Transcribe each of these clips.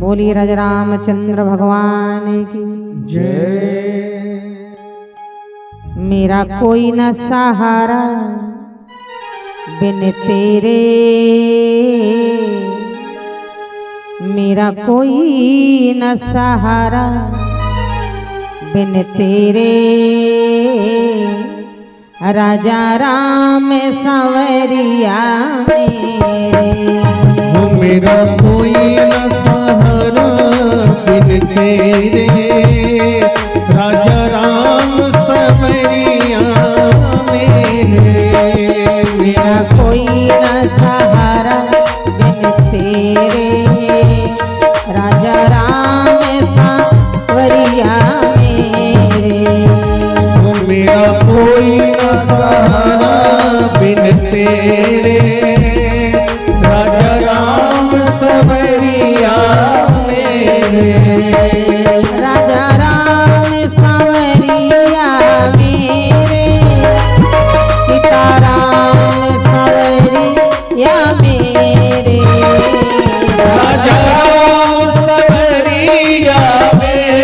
बोलिए राजा रामचंद्र भगवान की जय। मेरा कोई न सहारा बिन तेरे, मेरा कोई न सहारा बिन तेरे, राजा राम संवरिया मेरा कोई न सहारा बिन तेरे, राजा राम संवरिया मेरे। मेरा कोई न सहारा बिन तेरे, राजा राम सांवरिया मेरे। मेरा कोई न सहारा बिन तेरे, राजा राम संवरिया मेरे। राजा राम सांवरिया मेरे, सीताराम सांवरिया मेरे। राजा राम संवरिया मेरे,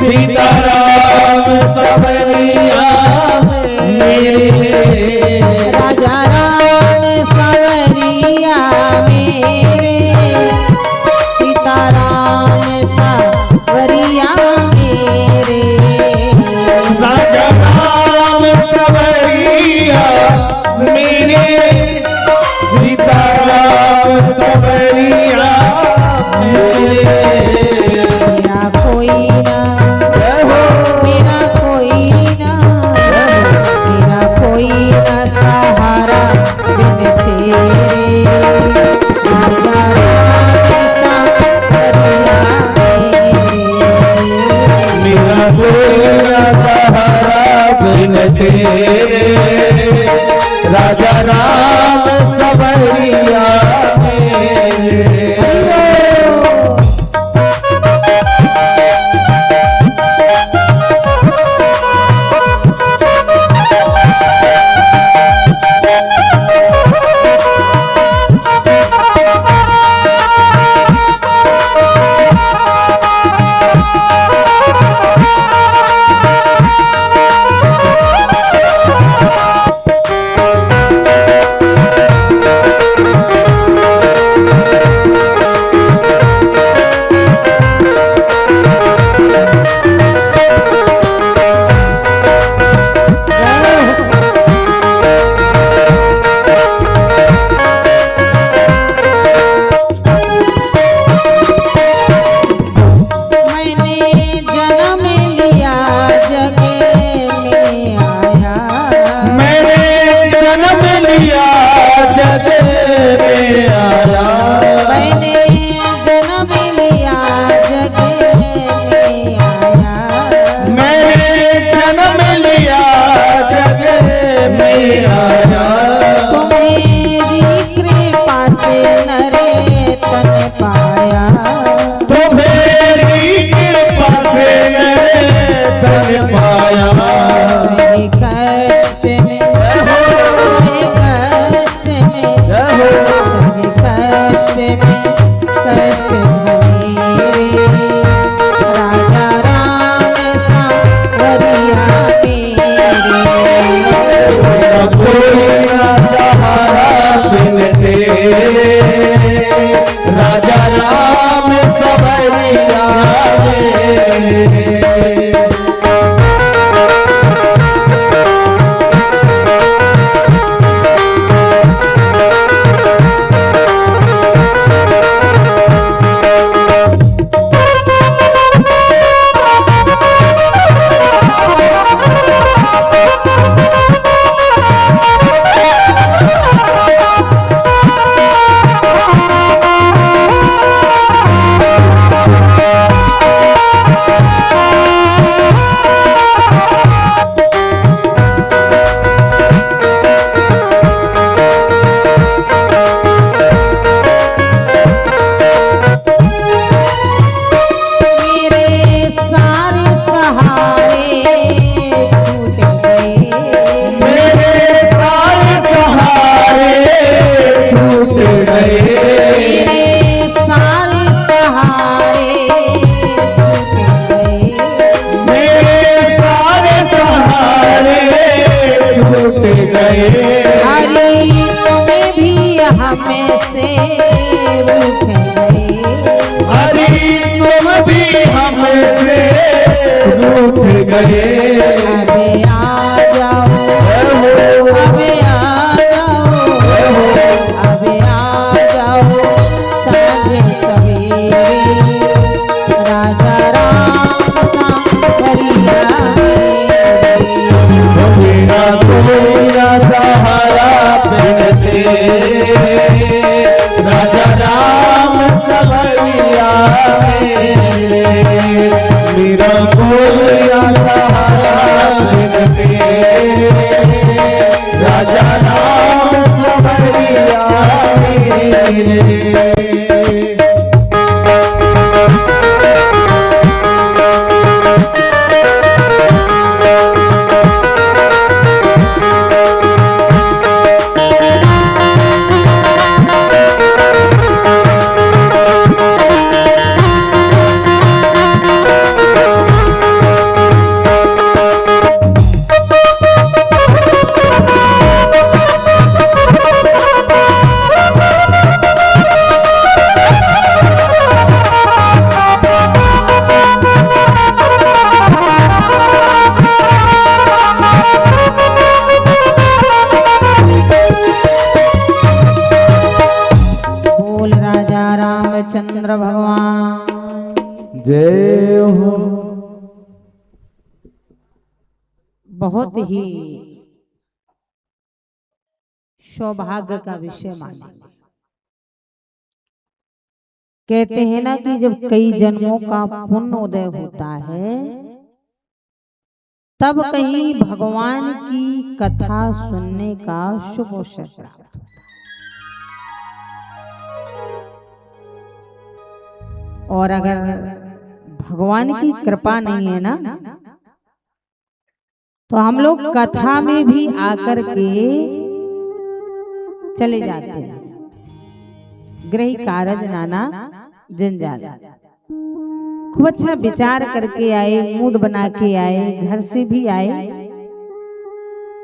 सीताराम संवरिया मेरे। राजा राम सांवरिया मेरे, सीताराम सांवरिया मेरे। राजा राम संवरिया मेरे, सीताराम संवरिया मेरे। मेरा कोई ना, मेरा कोई ना, मेरा कोई ना सहारा बिन तेरे, राजा राम सांवरिया मेरे। मेरा कोई न सहारा बिन तेरे, राजा राम संवरिया मेरे। राजा राम संवरिया मेरे। गए। अबे आ जाओ, जय हो, अबे आ जाओ, जय हो, अबे आ जाओ साँझ सवेरे राजा राम सांवरिया मेरा कोई ना सहारा बिन तेरे, राजा राम सवरिया मेरे। मेरा कोई ना सहारा बिन तेरे, राजा राम सवरिया मेरे। बोल राजा रामचंद्र भगवान। जय हो। बहुत ही सौभाग्य का विषय माने। कहते हैं ना कि जब कई जन्मों का पुण्य उदय होता है तब कहीं भगवान की कथा सुनने का शुभ अवसर प्राप्त होता है। और अगर भगवान की कृपा नहीं है ना तो हम लोग कथा में भी आकर के चले जाते हैं। गृह कारज नाना जंजाल। खूब अच्छा विचार करके आए, मूड बना के आए, घर से भी आए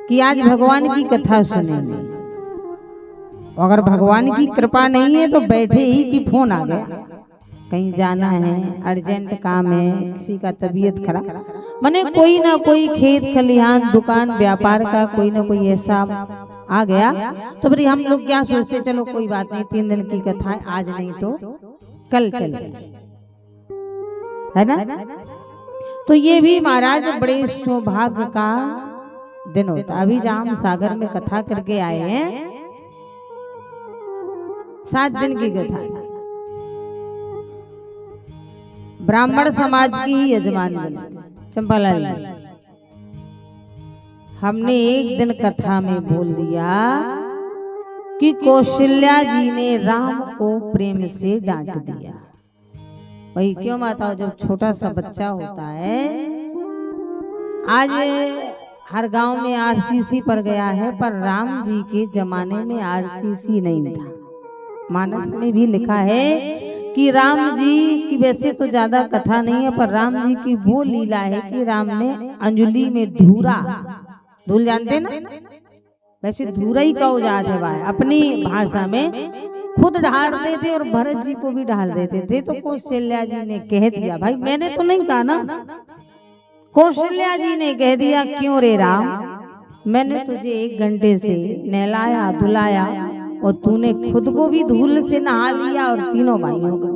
कि आज भगवान की कथा सुनेंगे। अगर भगवान की कृपा नहीं है तो बैठे ही कि फोन आ गया, कहीं जाना है, अर्जेंट काम है, किसी का तबीयत खराब, माने कोई ना कोई खेत खलिहान दुकान व्यापार का कोई ना कोई ऐसा आ गया तो फिर हम लोग क्या सोचते, चलो कोई बात नहीं, 3 दिन की कथा है, आज नहीं तो कल चले, है ना। तो ये भी महाराज बड़े सौभाग्य का दिन होता। अभी जाम सागर में कथा करके आए हैं, 7 दिन की कथा। ब्राह्मण समाज की ही यजमान बनी चंपालाल। हमने एक दिन कथा में बोल दिया कि कौशल्या जी ने राम को प्रेम से डांट दिया। वही क्यों माता, जब छोटा सा बच्चा होता है, आज हर गांव में आरसीसी पर गया है, पर राम जी के जमाने में आरसीसी नहीं था। मानस में भी लिखा है कि राम जी की वैसे तो ज्यादा कथा नहीं है, पर राम जी की वो लीला है कि राम ने अंजलि में धूरा, धूल जानते ना, वैसे धूरा ही का औजार है भाई, अपनी भाषा में खुद ढालते थे और भरत जी को भी ढाल देते थे। तो कौशल्या जी ने कह दिया, भाई मैंने तो नहीं कहा ना, कौशल्या जी ने कह दिया, क्यों रे राम, मैंने तुझे 1 घंटे से नहलाया धुलाया और तूने खुद को भी धूल से नहा लिया और तीनों भाइयों को।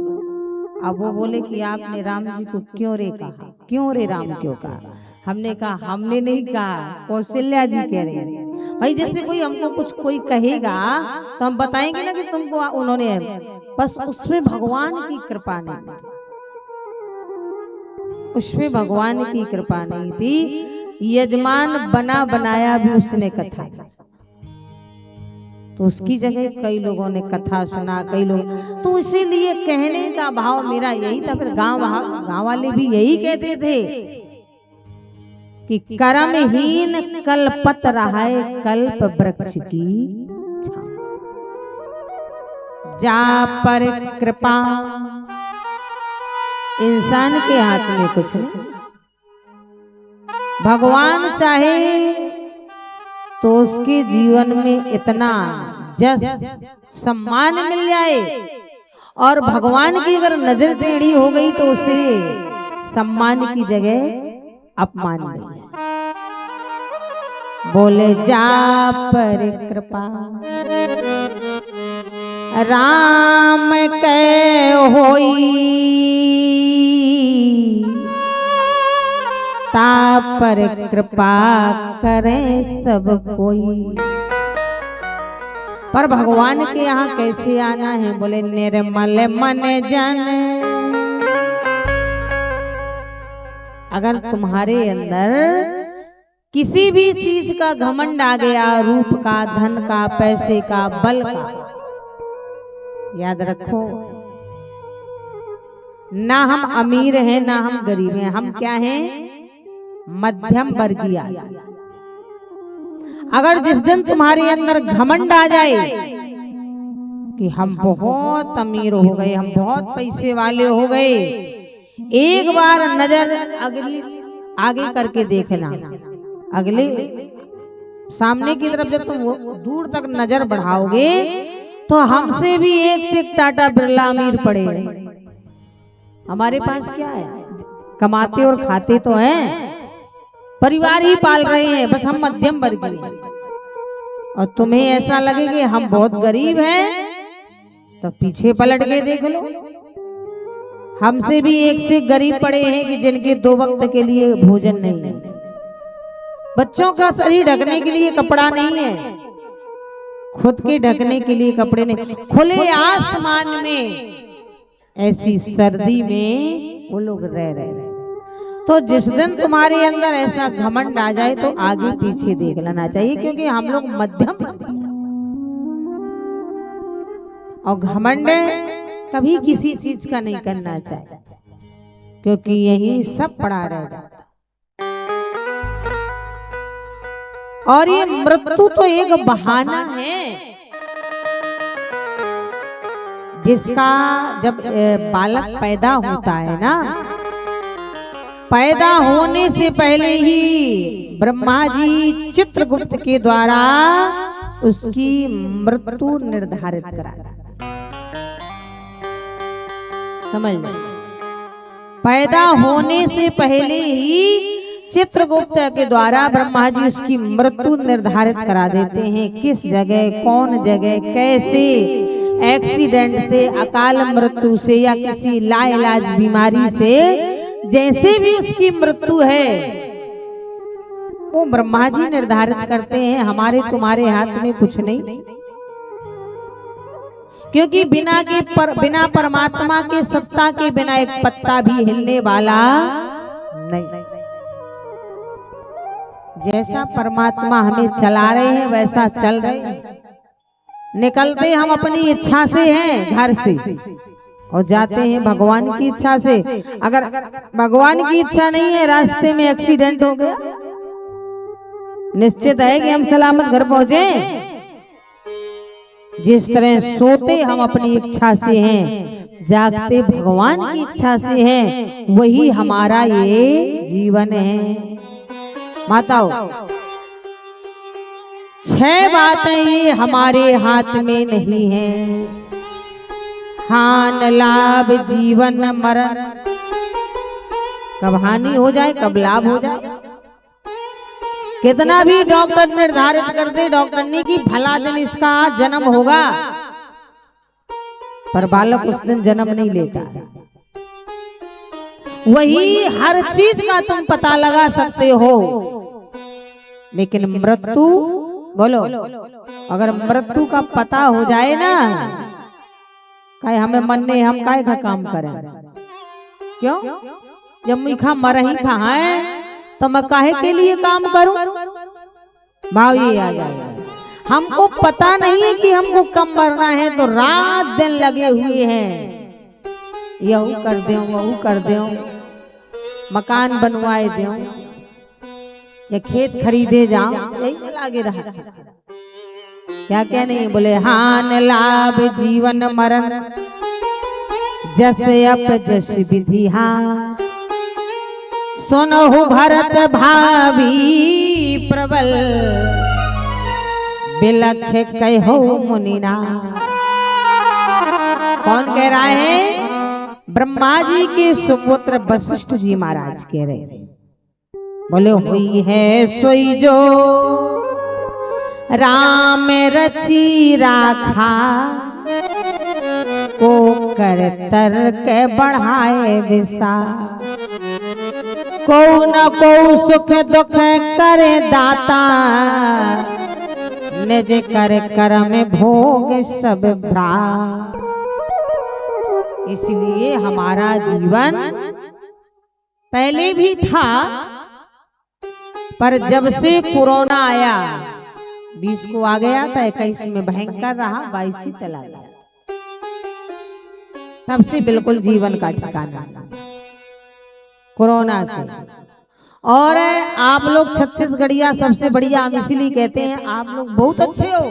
अब वो बोले कि आपने राम जी को क्यों रे कहा, क्यों रे राम क्यों कहा। हमने कहा हमने नहीं कहा, कौशल्या जी कह रहे हैं। भाई जैसे कोई हमको कुछ कोई कहेगा तो हम बताएंगे ना कि तुमको उन्होंने, बस उसमें भगवान की कृपा नहीं, उसमें भगवान की कृपा नहीं थी। यजमान बना बनाया भी उसने कथा, तो उसकी जगह कई लोगों ने कथा सुना, कई लोग, तो इसीलिए कहने का भाव मेरा यही था। फिर गांव वाले भी यही कहते थे कि कर्महीन कल्पत रहाए कल्प वृक्ष की छाँव, जा पर कृपा, इंसान के हाथ में कुछ नहीं। भगवान चाहे तो उसके जीवन में इतना जस सम्मान मिल जाए, और भगवान की अगर नजर टेढ़ी हो गई तो उसे सम्मान की जगह अपमान नहीं है। बोले जा पर कृपा राम कै होई, ता पर कृपा करे सब कोई। पर भगवान के यहाँ कैसे आना है? बोले निर्मल मन जन। अगर तुम्हारे अंदर किसी भी चीज का घमंड आ गया, रूप का, धन का, पैसे का, बल का, याद रखो ना हम अमीर हैं ना हम गरीब हैं, हम क्या हैं? मध्यम वर्गीय। अगर जिस दिन तुम्हारे अंदर घमंड आ जाए कि हम बहुत अमीर हो गए, हम बहुत पैसे वाले हो गए, एक बार नजर अगली आगे करके देखना, अगले सामने की तरफ जब तुम दूर तक नजर बढ़ाओगे तो हमसे भी एक से एक टाटा बिरला अमीर पड़े। हमारे पास क्या है? कमाते और खाते तो हैं, परिवार ही पाल रहे हैं, बस हम मध्यम वर्ग हैं। और तुम्हें ऐसा लगे कि हम बहुत गरीब हैं तो पीछे पलट के देख लो, हमसे भी एक से गरीब पड़े हैं कि जिनके 2 वक्त के लिए भोजन नहीं है, बच्चों का शरीर ढकने के लिए कपड़ा नहीं है, खुद के ढकने के लिए कपड़े नहीं। खुले आसमान में ऐसी सर्दी में वो लोग रह रहे। तो जिस दिन तुम्हारे अंदर ऐसा घमंड आ जाए तो आगे पीछे देख लेना चाहिए, क्योंकि हम लोग मध्यम। और घमंड कभी किसी चीज का नहीं करना चाहिए, क्योंकि यही सब पड़ा रह जाता। और ये मृत्यु तो एक बहाना है, जिसका जब बालक पैदा होता है ना, पैदा होने से पहले ही ब्रह्मा जी चित्रगुप्त के द्वारा उसकी मृत्यु निर्धारित करा। समझ लो, पैदा होने से पहले ही चित्रगुप्त के द्वारा ब्रह्मा जी उसकी मृत्यु निर्धारित करा देते हैं। किस जगह, कौन जगह, कैसे, एक्सीडेंट से, अकाल मृत्यु से या किसी लाइलाज बीमारी से, जैसे भी उसकी मृत्यु है वो ब्रह्मा जी निर्धारित करते हैं। हमारे तुम्हारे हाथ में कुछ नहीं, क्योंकि बिना परमात्मा के सत्ता के बिना एक पत्ता भी हिलने वाला नहीं। जैसा परमात्मा हमें चला रहे हैं वैसा चल रहे हैं। निकलते हम अपनी इच्छा से हैं घर से और जाते हैं भगवान की इच्छा से। अगर भगवान की इच्छा नहीं है, रास्ते में एक्सीडेंट हो गया, निश्चित है कि हम सलामत घर पहुंचे। जिस तरह सोते हम अपनी इच्छा से हैं, जागते भगवान की इच्छा से हैं, वही हमारा ये जीवन है। माताओं, 6 बातें ये हमारे हाथ में नहीं है। हान लाभ जीवन मरण, कब हानि हो जाए कब लाभ हो जाए। कितना भी डॉक्टर निर्धारित कर दे, डॉक्टर ने कि भला दिन इसका जन्म होगा, पर बालक उस दिन जन्म नहीं लेता। वही हर चीज का तुम पता लगा सकते हो, लेकिन मृत्यु, बोलो, अगर मृत्यु का पता हो जाए ना, काहे हमें मन ने हम काहे का काम करें? क्यों? जब मुझे मर ही कहा है तो मैं काहे के लिए काम करूं? भाव ये आ जाए। हमको पता नहीं है कि हमको कब मरना है, तो रात दिन लगे हुए हैं, यहू कर दे वहू कर दे, मकान बनवाए दे या खेत खरीदे जाओ, यही लागे रहा। क्या क्या नहीं बोले, हान लाभ जीवन मरण, जस अप जस विधि हान, सुनहु भरत भावी प्रबल, बिलख कहो मुनिना। कौन कह रहा है? ब्रह्मा जी के सुपुत्र वशिष्ठ जी महाराज कह रहे हैं। बोले हुई है सोई जो राम रची राखा, को कर तर के बढ़ाए विसा, को न को सुख दुख करे दाता, निज कर कर्म भोग सब भ्रा। इसलिए हमारा जीवन पहले भी था, पर जब से कोरोना आया 20 को आ गया था, 21 में भयंकर रहा, 22 से चला गया, तब से बिल्कुल जीवन का ठिकाना कोरोना से। और आप लोग छत्तीसगढ़िया सबसे बढ़िया, हम इसलिए कहते हैं आप लोग बहुत अच्छे हो,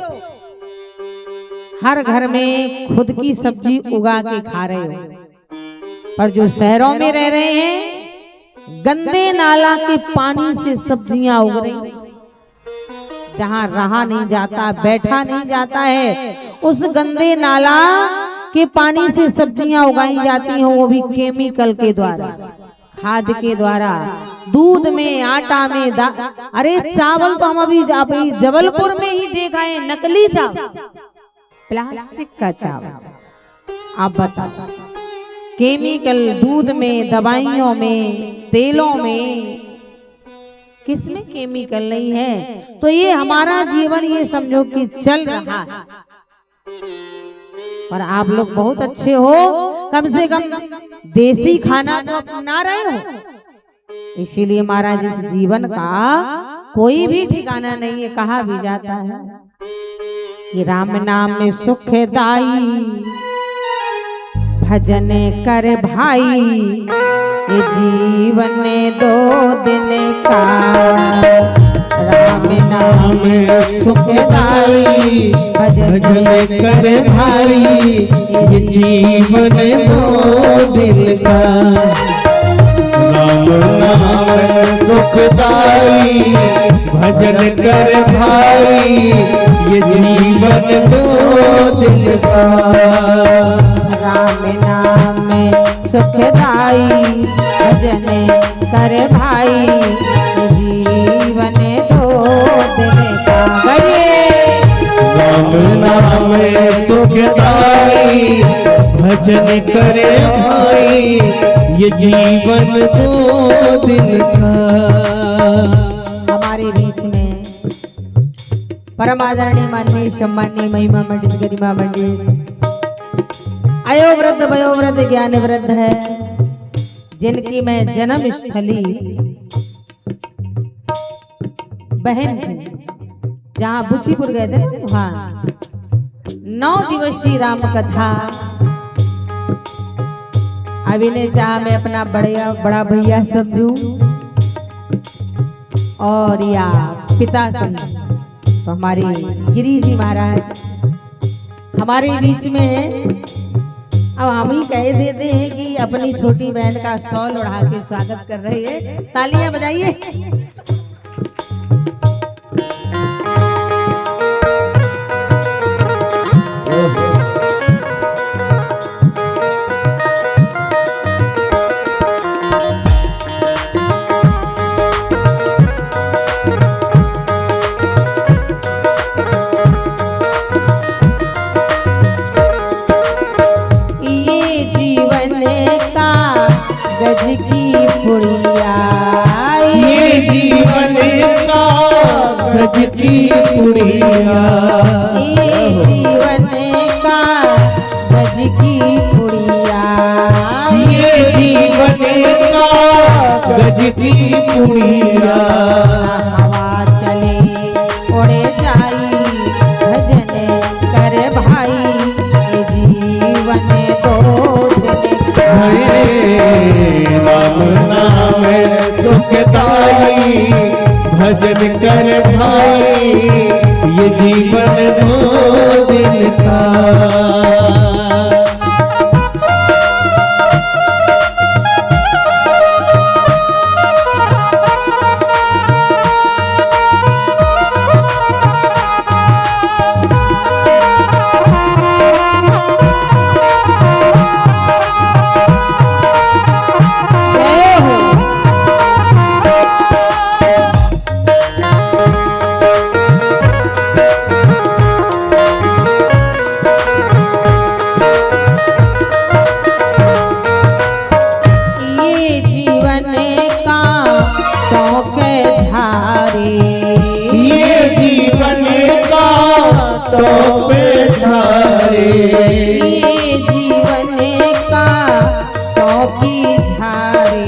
हर घर में खुद की सब्जी उगा के खा रहे हो। पर जो शहरों में रह रहे हैं, गंदे नाला के पानी से सब्जियां उग रही, जहां रहा नहीं जाता, बैठा नहीं जाता है, उस गंदे नाला के पानी से सब्जियां उगाई जाती हैं, वो भी केमिकल के द्वारा, खाद के द्वारा, दूध में, आटा में, अरे चावल तो हम अभी जबलपुर में ही देखा है, नकली चावल, प्लास्टिक का चावल। आप बताओ, केमिकल दूध में, दवाइयों में, तेलों में, किसमें केमिकल नहीं है? तो ये हमारा जीवन ये समझो कि चल रहा है। पर आप लोग बहुत अच्छे हो, कम से कम देसी खाना तो अपना रहे हो। इसीलिए महाराज इस जीवन का कोई भी ठिकाना नहीं है। कहा भी जाता है कि राम नाम में सुखदाई, भजन कर भाई, ये जीवन 2 दिन का। राम नाम सुखदाई, भजन कर भाई, ये जीवन 2 दिन का। राम नाम सुखदाई, भजन कर भाई, ये जीवन 2 दिन का। राम नाम सुखदाई, भजन कर भाई, ये जीवन 2 दिन का। राम नाम सुखदाई, भजन करे भाई, ये जीवन 2 दिन का। हमारे बीच में परम आदरणीय माननीय सम्माननीय महिमा मंडित गरिमा मंडित अयोवृद्ध वयोवृद्ध ज्ञान वृद्ध है, जिनकी मैं जन्म स्थली बहन थी, जहाँ बुचीपुर गए थे वहाँ 9 दिवसीय राम कथा। अभी ने चाहा मैं अपना बड़ा भैया समझू और या पिता समझू, तो हमारे गिरी जी महाराज हमारे बीच में है। अब हम ही कह देते हैं कि अपनी छोटी बहन का शॉल उड़ा के स्वागत कर रही है। तालियां बजाइए। गज की पुड़िया, ये जीवन का गज की पुड़िया, ये जीवन का गज की पुड़िया, ये जीवन का गज की पुड़िया। हवा चले उड़े जाई, भजन कर भाई, ये जीवन 2 दिन का। राम नाम सुखदाई, भजन कर भाई, ये जीवन 2 दिन का। तो पे झारे, ये जीवन का तो की झारे,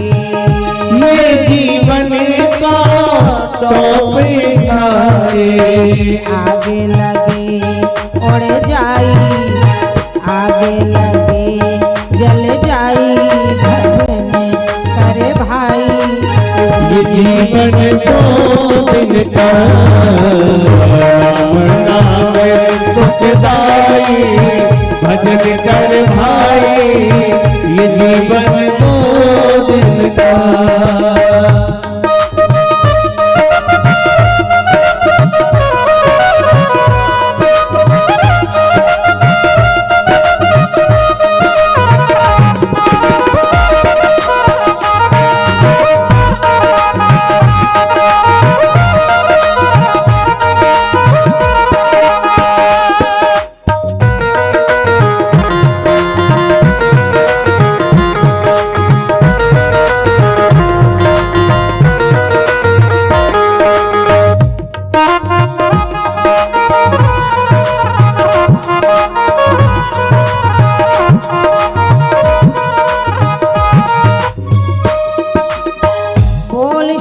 ये जीवन का तो पे झारे, आगे लगे उड़ जाई, आगे लगे जल जाई, भजन करे भाई। ये जीवन दो दिन का, राम नाम सुखदाई, भजन कर भाई, ये जीवन दो दिन का।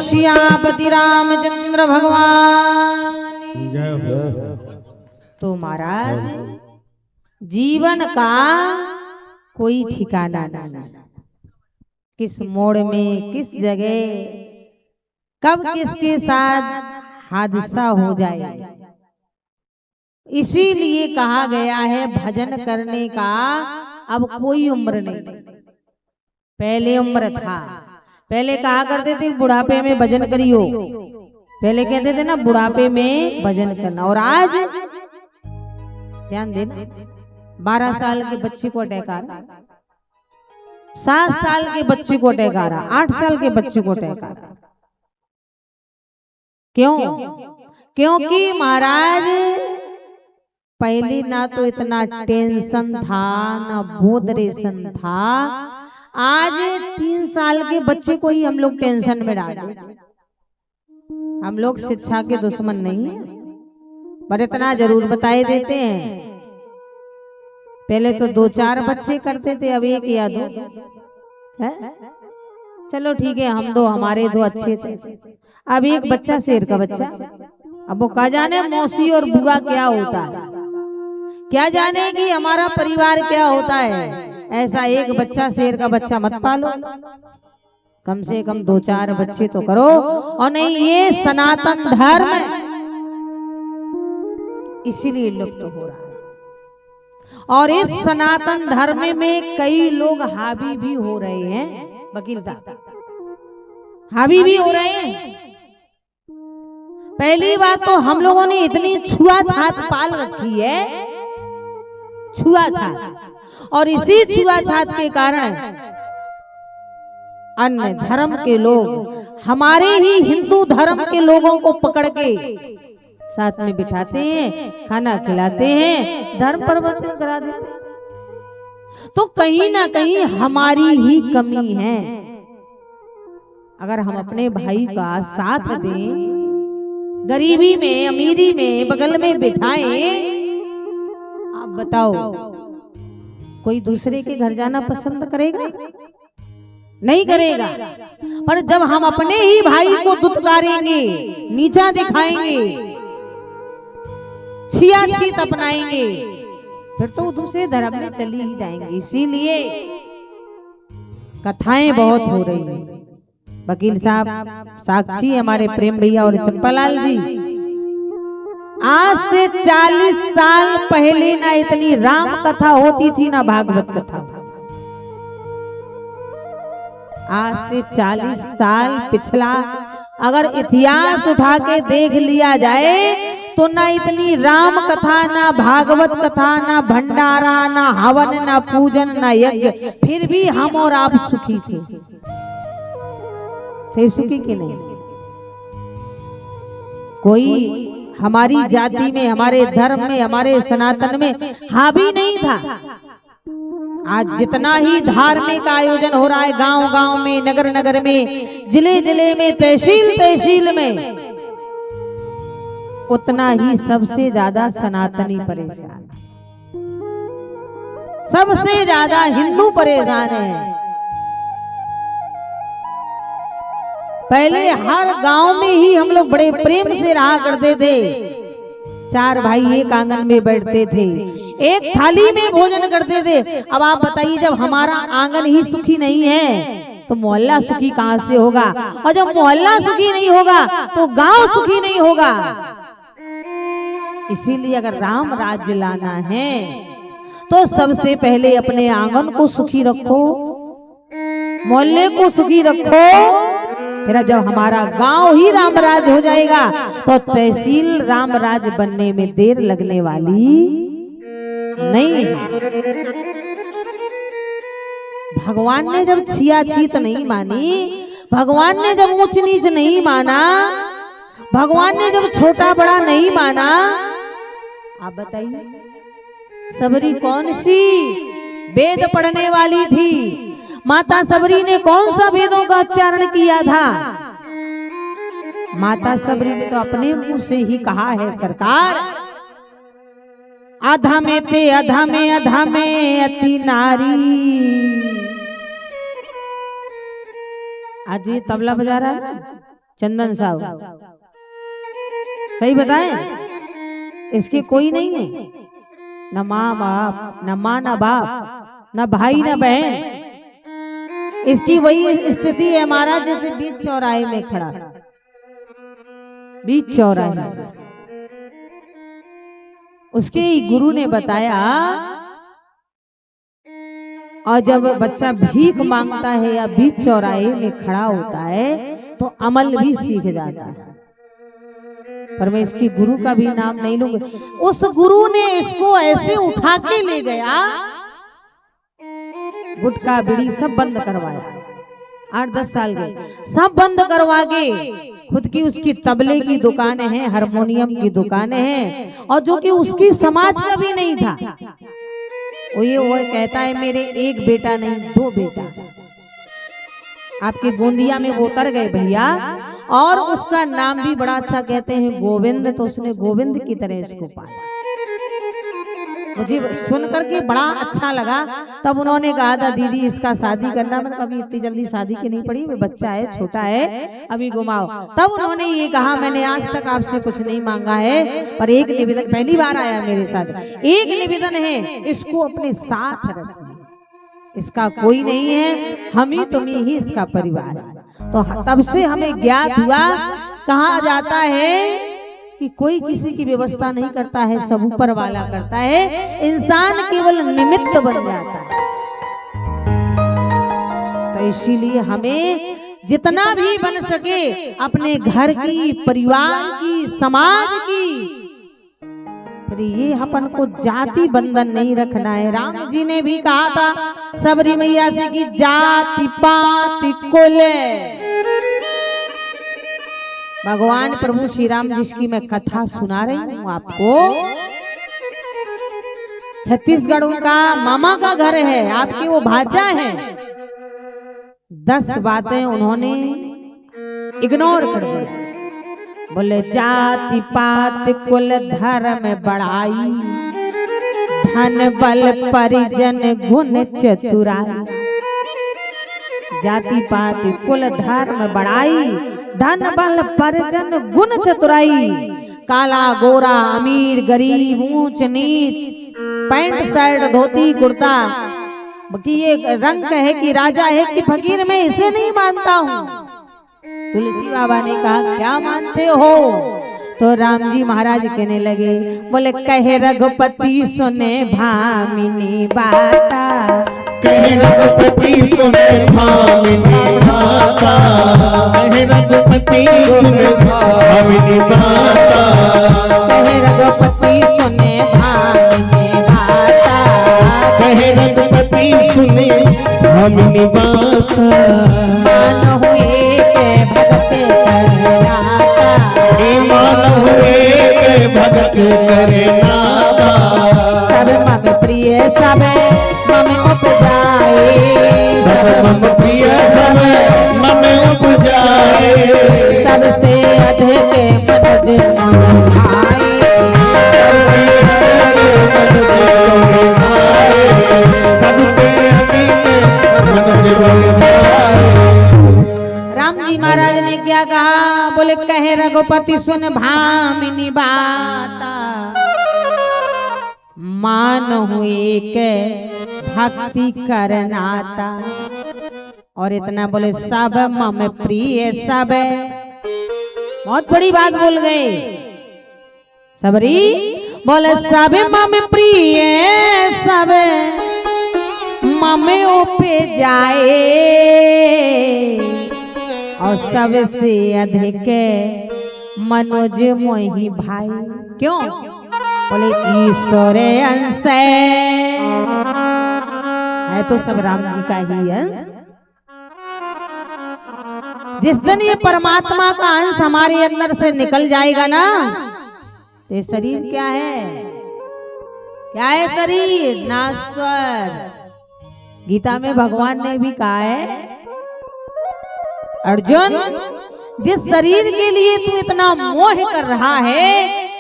श्यापति रामचंद्र भगवान। जय हो। तो महाराज जीवन का कोई ठिकाना नहीं, किस मोड़ में किस जगह कब किसके साथ हादसा हो जाए। इसीलिए कहा गया है भजन करने का अब कोई उम्र नहीं। पहले उम्र था, पहले कहा करते थे बुढ़ापे में भजन करियो, पहले कहते थे ना बुढ़ापे में भजन करना। और आज ध्यान देना, 12 साल के बच्चे को अटैक आ रहा, 7 साल के बच्चे को अटैक आ रहा, 8 साल के बच्चे को अटैक आ रहा। क्यों? क्योंकि महाराज पहले ना तो इतना टेंशन था ना बोधरेशन था। आज 3 साल के बच्चे को ही हम लोग टेंशन में डाल देते। हम लोग शिक्षा के दुश्मन नहीं है, पर इतना जरूर बताए देते हैं। पहले तो 2-4 बच्चे करते थे, अब 1 या 2 है? चलो ठीक है, हम 2 हमारे 2 अच्छे थे। अब 1 बच्चा शेर का बच्चा, अब वो क्या जाने मौसी और बुआ क्या होता है, क्या जाने कि हमारा परिवार क्या होता है। ऐसा 1 बच्चा शेर का बच्चा मत पालो, कम से कम 2-4 बच्चे तो करो। और नहीं, ये सनातन धर्म इसीलिए लुप्त हो रहा है। और इस सनातन धर्म में कई लोग हावी भी हो रहे हैं, वकील साहब हावी भी हो रहे हैं। पहली बात तो हम लोगों ने इतनी छुआछात पाल रखी है, छुआछात, और इसी छुआछात के कारण अन्य धर्म के लोग हमारे ही हिंदू धर्म के लोगों को पकड़ के साथ में बिठाते हैं, खाना खिलाते हैं, धर्म परिवर्तन करा देते हैं। तो कहीं ना कहीं हमारी ही कमी है। अगर हम अपने भाई का साथ दें, गरीबी में अमीरी में बगल में बिठाएं, आप बताओ कोई दूसरे के घर जाना पसंद करेगा? नहीं करेगा। पर जब हम अपने ही भाई को दुत्कारेंगे, नीचा दिखाएंगे, छियाछीत अपनाएंगे, फिर तो दूसरे धर्म में चली ही जाएंगे। इसीलिए कथाएं बहुत हो रही हैं। वकील साहब साक्षी हमारे प्रेम भैया और चंपालाल जी, आज से 40 साल पहले ना इतनी राम कथा होती थी ना भागवत कथा। आज से 40 साल पिछला अगर इतिहास उठा के देख लिया जाए तो ना इतनी राम कथा, ना भागवत कथा, ना भंडारा, ना हवन, ना पूजन, ना यज्ञ, फिर भी हम और आप सुखी थे सुखी कि नहीं? कोई हमारी जाति में, हमारे धर्म में, हमारे सनातन में हावी नहीं था। आज जितना ही धार्मिक आयोजन हो रहा है, गांव गांव में, नगर नगर में, जिले जिले में, तहसील तहसील में, उतना ही सबसे ज्यादा सनातनी परेशान, सबसे ज्यादा हिंदू परेशान है। पहले हर गांव में ही हम लोग बड़े प्रेम से रहा करते थे। 4 भाई एक आंगन में बैठते थे, एक थाली में भोजन करते थे। अब आप बताइए, जब हमारा आंगन ही सुखी नहीं है तो मोहल्ला सुखी कहां से होगा? और जब मोहल्ला सुखी नहीं होगा तो गांव सुखी नहीं होगा। इसीलिए अगर राम राज्य लाना है तो सबसे पहले अपने आंगन को सुखी रखो, मोहल्ले को सुखी रखो। फिर जब हमारा गांव ही रामराज हो जाएगा तो तहसील रामराज बनने में देर लगने वाली नहीं है। भगवान ने जब छियाछीत नहीं मानी, भगवान ने जब ऊंच नीच नहीं माना, भगवान ने जब छोटा बड़ा नहीं माना, आप बताइए सबरी कौन सी वेद पढ़ने वाली थी? माता सबरी ने कौन सा वेदों का उच्चारण किया था? माता सबरी ने तो अपने मुंह से ही कहा है, सरकार आधा में ते अधा में अति नारी। आज ये तबला बजा रहा है चंदन साहब, सही बताएं? इसके कोई नहीं है, न माँ बाप, न माँ न बाप, न भाई न बहन। इसकी वही स्थिति है महाराज जैसे बीच चौराहे में खड़ा, बीच चौराहे। उसके गुरु ने बताया, और जब बच्चा भीख मांगता है या बीच चौराहे में खड़ा होता है तो अमल भी सीख जाता है। पर मैं इसकी गुरु का भी नाम नहीं लूंगी। उस गुरु ने इसको ऐसे उठा के ले गया, गुटखा बीड़ी सब बंद करवाया। 8-10 साल के सब बंद करवा के खुद की उसकी तबले की दुकानें हैं, हारमोनियम की दुकानें हैं, और जो कि उसकी समाज का भी नहीं था। वो कहता है मेरे एक बेटा नहीं 2 बेटा। आपके गोंदिया में वो उतर गए भैया, और उसका नाम भी बड़ा अच्छा कहते हैं गोविंद। तो उसने गोविंद की तरह इसको पाला। मुझे सुन करके बड़ा अच्छा लगा। तब उन्होंने कहा था दीदी इसका शादी करना। मैंने कभी इतनी जल्दी शादी की नहीं पड़ी, वो बच्चा है, छोटा है, अभी घुमाओ। तब उन्होंने ये कहा मैंने आज तक आपसे कुछ नहीं मांगा है, पर एक निवेदन, पहली बार आया मेरे साथ, एक निवेदन है, इसको अपने साथ रखिए। इसका कोई नहीं है, हम ही तुम ही इसका परिवार है। तो तब से हमें ज्ञात हुआ, कहा जाता है कि कोई किसी की व्यवस्था नहीं करता है, सब ऊपर वाला करता है, इंसान केवल निमित्त बन जाता है। तो इसीलिए हमें जितना भी बन सके अपने घर की, परिवार की, समाज की, फिर ये अपन को जाति बंधन नहीं रखना है। राम जी ने भी कहा था सबरी मैया से कि जाति पाति कुल। भगवान प्रभु श्री राम जिसकी मैं कथा सुना रही हूँ आपको, छत्तीसगढ़ का मामा का घर है, आपके वो भाजा है। 10 बातें उन्होंने इग्नोर कर दी। बोले जाति पात कुल धर्म बड़ाई, धन बल परिजन गुण चतुराई। जाति पात कुल धर्म बड़ाई, धन बल परिजन गुण चतुराई। काला गोरा अमीर गरीब ऊंच नीच, पैंट शर्ट धोती कुर्ता, कि ये रंग है कि राजा है कि फकीर, मैं इसे नहीं मानता हूँ। तुलसी बाबा ने कहा क्या मानते हो? तो राम जी महाराज कहने लगे, बोले कहे रघुपति सुने भामिनी बाता, कहे रघुपति सुने भामिनी बाता, कहे रघुपति सुने भामिनी बाता, कहे रघुपति सुने भामिनी बाता, कहे रघुपति सुने भामिनी बाता। मान हुए के भगत करे नाता, मान हुए के भगत करे नाता। सब मम प्रिय सब मम उपजाए, सब मम प्रिय सब मम उपजाए। सबसे अधिक पद बोले कहे रघुपति सुन भामिनी बाता, मान हुए के भक्ति करनाता। और इतना बोले सब मम प्रिय सब, बहुत बड़ी बात बोल गए। सबरी बोले सब मम प्रिय सब, ममे पे जाए और सबसे अधिक मनोज मोही भाई। क्यों? बोले ईश्वर अंश है तो सब राम जी का ही अंश। जिस दिन ये परमात्मा का अंश हमारे अंदर से निकल जाएगा ना, तो शरीर क्या है? क्या है शरीर? नाश्वर। गीता में भगवान ने भी कहा है, अर्जुन जिस शरीर के लिए तू इतना मोह कर रहा है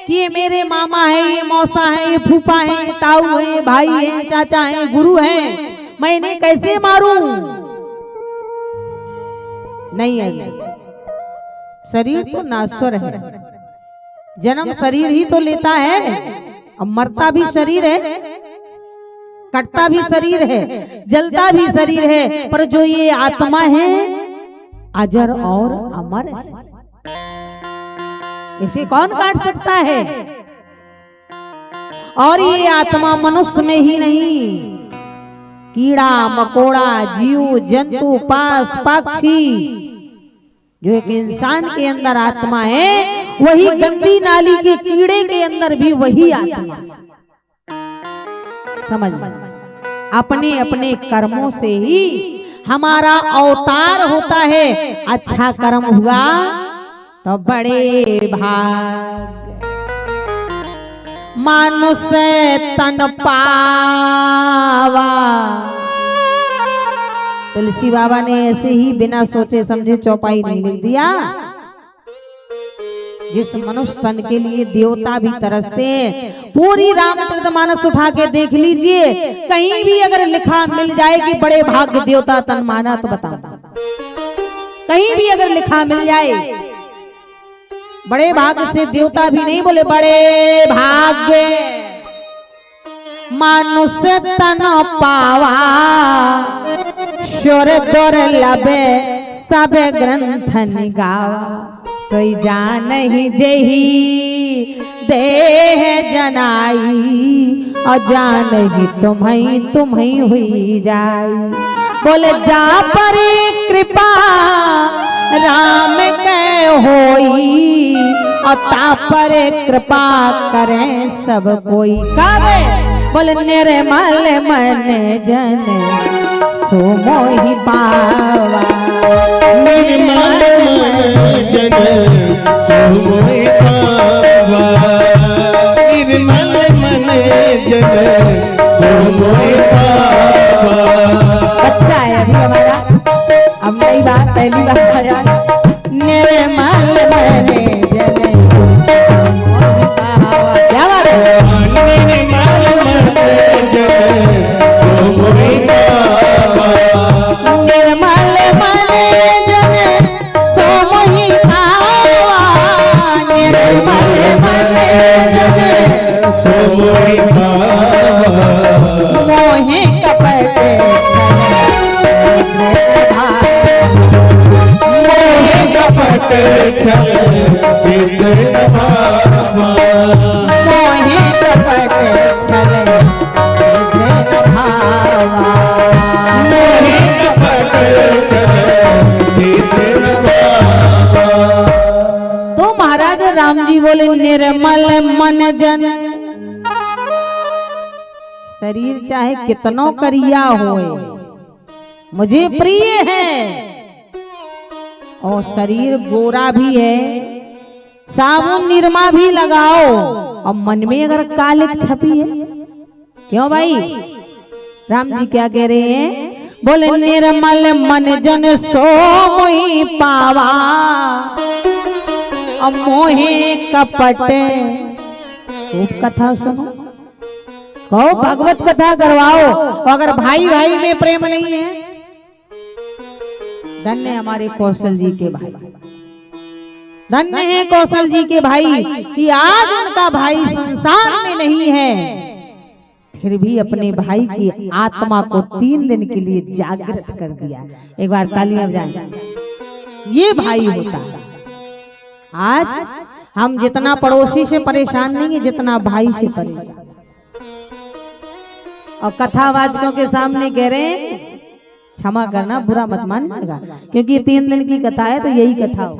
कि ये मेरे मामा है, ये मौसा है, ये फूफा है, ये ताऊ है, ये भाई है, चाचा है, गुरु है, मैं इन्हें कैसे मारूं? नहीं है, शरीर तो नाश्वर है। जन्म शरीर ही तो लेता है और मरता भी शरीर है, कटता भी शरीर है, जलता भी शरीर है, पर जो ये आत्मा है अजर और अमर है। इसे कौन काट सकता है? और ये आत्मा मनुष्य में ही नहीं, कीड़ा मकोड़ा जीव जंतु पास पक्षी, जो एक इंसान के अंदर आत्मा है, वही गंदी नाली के कीड़े के अंदर भी वही आत्मा। समझ में? अपने अपने कर्मों से ही हमारा अवतार होता है। अच्छा कर्म हुआ तो बड़े भाग, मानुष तन पावा। तुलसी बाबा ने ऐसे ही बिना सोचे समझे चौपाई नहीं लिख दिया। जिस मनुष्य तन के लिए देवता भी तरसते हैं, पूरी रामचरितमानस उठा के देख लीजिए, कहीं भी अगर लिखा मिल जाए कि बड़े भाग्य देवता तन माना, तो बताओ कहीं भी अगर लिखा मिल जाए, बड़े भाग्य से देवता भी नहीं बोले, बड़े भाग्य मानुष्य तन पावा, शोर दुर्लभ सब ग्रंथ निगावा। सोई जान ही जेही देह जनाई, और जान ही तुम्हें हुई जाई। बोले जा पर कृपा राम के होई, और ता पर कृपा करें सब कोई। कावे बोले निर्मल मन जन सो मोहि पावा, निर्मल जन सो मोहि पावा, निर्मल मन जन सो मोहि पावा। अच्छा है अभी हमारा, अब नई बात पहली बार आया। निर्मल मन जन क्या बात है? निर्मल मन जन सो मोहि पावा, निर्मल मन जन सो मोहि पावा, निर्मल मन जन सो मोहि पावा। मोहे कपट मोहे कपट छल चित भावा, मोहे कपट छल भावा, मोहे कपट छल चित भावा। तो महाराज राम जी बोले निर्मल मन जन, शरीर चाहे कितनो करिया होए मुझे प्रिय है, और शरीर गोरा भी है, साबुन निरमा भी लगाओ, और मन में अगर कालिक छपी है, क्यों भाई? राम जी क्या कह रहे हैं? बोले निर्मल मन जन सो मोहि पावा, और मोहे कपट। खूब कथा सुनो, कहो भगवत कथा करवाओ, अगर भाई भाई में प्रेम नहीं है। धन्य हमारे कौशल जी के भाई, धन्य है कौशल जी के भाई कि आज उनका भाई संसार में नहीं है, फिर भी अपने भाई की आत्मा को 3 दिन के लिए जागृत कर दिया। एक बार तालियां बजाएं। ये भाई होता है। आज हम जितना पड़ोसी से परेशान नहीं है, जितना भाई से परेशान। और कथावाचकों के सामने कह रहे हैं, क्षमा करना, बुरा मत मानिएगा, क्योंकि 3 दिन की कथा है तो यही कथा हो,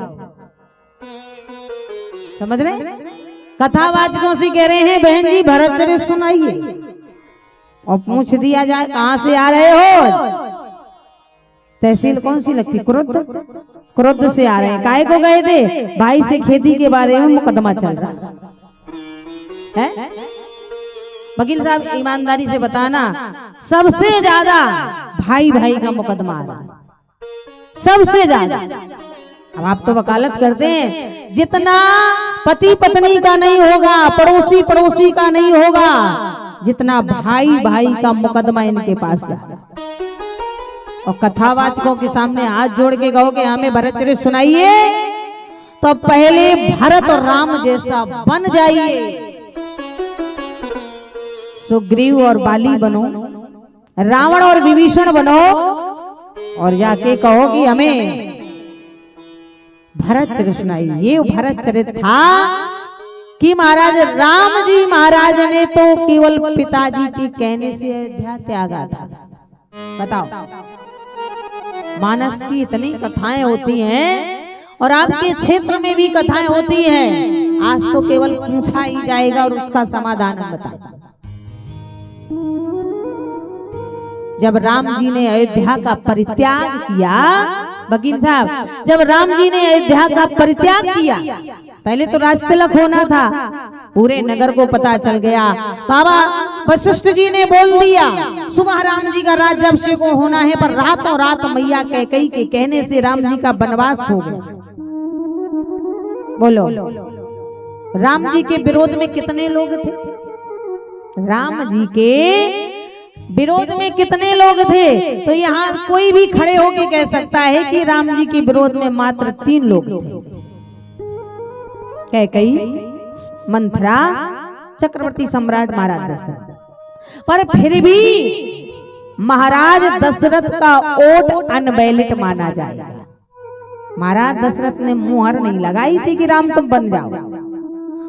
समझ रहे? कथावाचकों से कह रहे हैं, बहन जी भरत चरित सुनाइए। और पूछ दिया जाए कहां से आ रहे हो? तहसील कौन सी लगती? क्रोध से आ रहे हैं। काहे को गए थे? भाई से खेती के बारे में मुकदमा चल रहा है। वकील साहब ईमानदारी से बताना, सबसे ज्यादा भाई भाई का मुकदमा आ रहा है, सबसे ज्यादा। अब आप तो वकालत करते हैं, जितना पति पत्नी का नहीं होगा, पड़ोसी पड़ोसी का नहीं होगा, जितना भाई भाई का मुकदमा इनके पास जा रहा है। और कथावाचकों के सामने हाथ जोड़ के कहो कि हमें भरत चरित सुनाइए, तो पहले भरत और राम जैसा बन जाइए। सुग्रीव और बाली बनो, रावण और विभीषण बनो, और जाके कहो कि हमें भरत चरित सुनाइए। ये भरत चरित था कि महाराज राम जी महाराज ने तो केवल पिताजी के कहने से अयोध्या त्यागा था। बताओ, मानस की इतनी कथाएं होती हैं और आपके क्षेत्र में भी कथाएं होती हैं। आज तो केवल पूछा ही जाएगा और उसका समाधान हम बताएंगे। जब राम जी ने अयोध्या का परित्याग किया, वकील साहब, जब राम जी ने अयोध्या का परित्याग किया, पहले तो राज तिलक होना था, पूरे नगर को पता चल गया। बाबा वशिष्ठ जी ने बोल दिया, सुबह राम जी का राज्याभिषेक को होना है, पर रातों रात मैया कैकेयी के कहने से राम जी का वनवास हो गया। बोलो, राम जी के विरोध में कितने लोग थे? राम जी के विरोध में कितने लोग थे? तो यहाँ कोई भी खड़े होके कह सकता है कि राम जी के विरोध में मात्र 3 लोग थे, कैकेयी, मंथरा, चक्रवर्ती सम्राट महाराज दशरथ। पर फिर भी महाराज दशरथ का ओट अनवैलिड माना जाएगा। महाराज दशरथ ने मुहर नहीं लगाई थी कि राम तुम बन जाओ।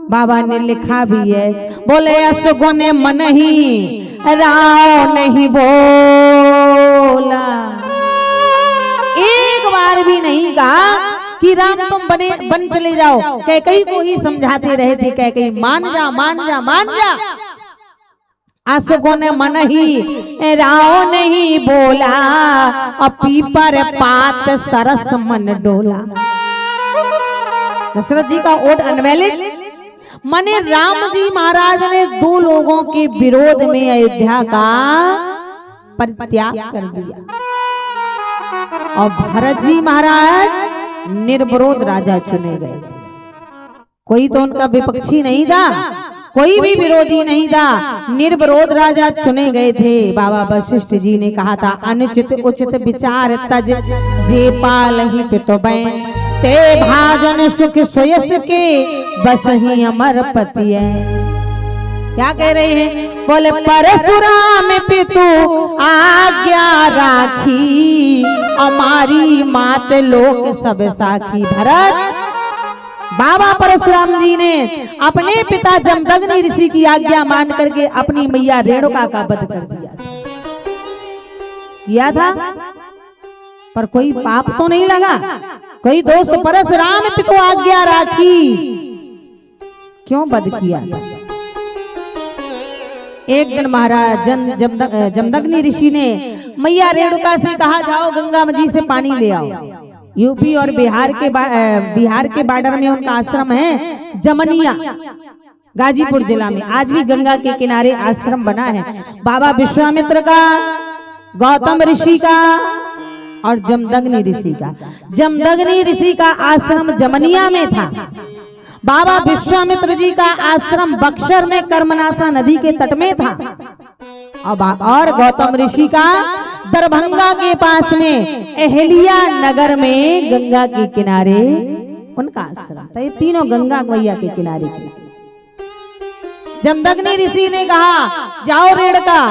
बाबा ने लिखा भी है, बोले असुगुन मन ही राव नहीं बोला। एक बार भी नहीं कहा कि राम तुम बन चले जाओ। कैकेयी को ही समझाते रहे थे, कैकेयी मान जा मान जा मान जा। असुगुन मन ही राव नहीं बोला, पीपर पात सरस मन डोला। दशरथ जी का ओट अनवैलिड माने राम जी महाराज ने 2 लोगों के विरोध में अयोध्या का परित्याग कर दिया, और भरत जी महाराज निर्विरोध राजा चुने गए। कोई तो उनका विपक्षी नहीं था, कोई भी विरोधी नहीं था, निर्विरोध राजा चुने गए थे। बाबा वशिष्ठ जी ने कहा था, अनुचित उचित विचार तज जे पाल ही पितो बैन, ते भाजन सुख सोयस के बस ही अमर पति है। क्या कह रहे हैं? बोले परशुराम पितु आज्ञा राखी, हमारी मात लोक सब साखी। भरत, बाबा परशुराम जी ने अपने पिता जमदग्नि ऋषि की आज्ञा मान करके अपनी मैया रेणुका का वध कर किया था, पर कोई पाप तो नहीं लगा, कोई दोष। परशुराम पितु आज्ञा राखी, क्यों वध किया? एक दिन महाराज जमदग्नि ऋषि ने मैया रेणुका से कहा, जाओ गंगा जी से पानी ले आओ। यूपी और बिहार के बॉर्डर में उनका आश्रम है, जमनिया, गाजीपुर जिला में। आज भी गंगा के किनारे आश्रम बना है। बाबा विश्वामित्र का, गौतम ऋषि का और जमदग्नि ऋषि का। जमदग्नि ऋषि का आश्रम जमनिया में था। बाबा विश्वामित्र जी का आश्रम बक्सर में कर्मनाशा नदी के तट में था, और गौतम ऋषि का दरभंगा के पास में अहलिया नगर में गंगा के किनारे उनका आश्रम था। ये तीनों गंगा मैया के किनारे थे। जमदग्नि ऋषि ने कहा जाओ रेणुका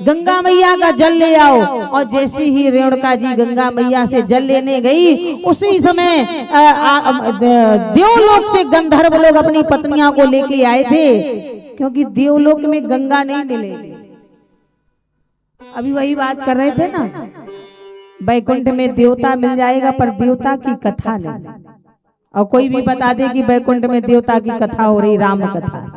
गंगा मैया का जल ले आओ। और जैसे ही रेणुका जी गंगा मैया से जल लेने गई, उसी समय देवलोक से गंधर्व लोग अपनी पत्नियों को लेके आए थे, क्योंकि देवलोक में गंगा नहीं मिलेगी। अभी वही बात कर रहे थे ना, बैकुंठ में देवता मिल जाएगा पर देवता की कथा नहीं। और कोई भी बता दे कि बैकुंठ में देवता की कथा हो रही, राम कथा।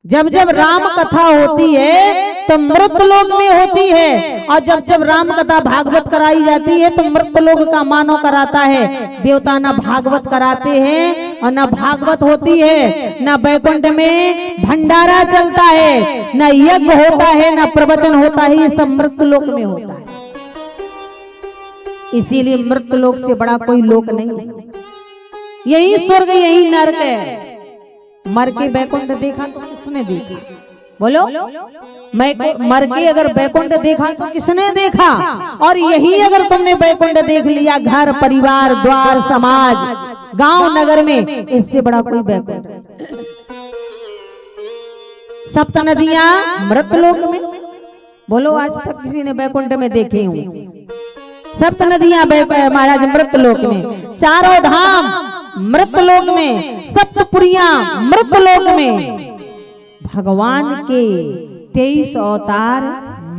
जब जब राम कथा होती है तो मृतलोक में होती है, और जब जब राम कथा भागवत कराई जाती है तो मृतलोक का मानव कराता है। देवता ना भागवत कराते हैं और ना भागवत होती है, ना बैकुंठ में भंडारा चलता है, ना यज्ञ होता है, ना प्रवचन होता है। ये सब मृतलोक में होता है। इसीलिए मृतलोक से बड़ा कोई लोक नहीं। यही स्वर्ग यही नरक है। मर के बैकुंठ देखा तो किसने देखा? बोलो, मैं मर के अगर बैकुंठ देखा तो किसने देखा? और यही अगर तुमने बैकुंठ देख लिया, घर परिवार द्वार समाज गांव नगर में, इससे बड़ा कोई बैकुंठ नहीं। सप्त नदियां मृतलोक में। बोलो, आज तक किसी ने बैकुंठ में देखे हूं? सप्त नदियां महाराज मृतलोक में, चारों धाम मृतलोक में, सप्तपुरियां मृतलोक में, भगवान के 23 अवतार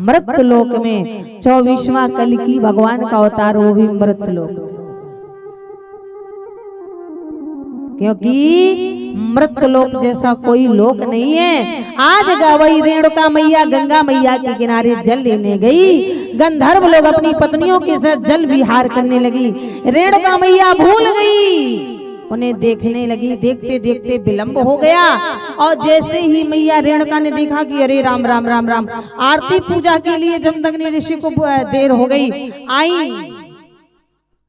मृतलोक में, 24वां कल्कि भगवान का अवतार वो भी मृतलोक में। क्योंकि मृतलोक जैसा कोई लोक नहीं है। आज गवई रेणुका मैया गंगा मैया के किनारे जल लेने गई, गंधर्व लोग अपनी पत्नियों के साथ जल विहार करने लगी। रेणुका मैया भूल गई, उन्हें देखने लगी। देखते देखते विलंब हो गया, और जैसे ही मैया रेणुका ने देखा कि अरे राम राम राम राम, आरती पूजा के लिए जमदग्नि ऋषि को देर हो गई, आई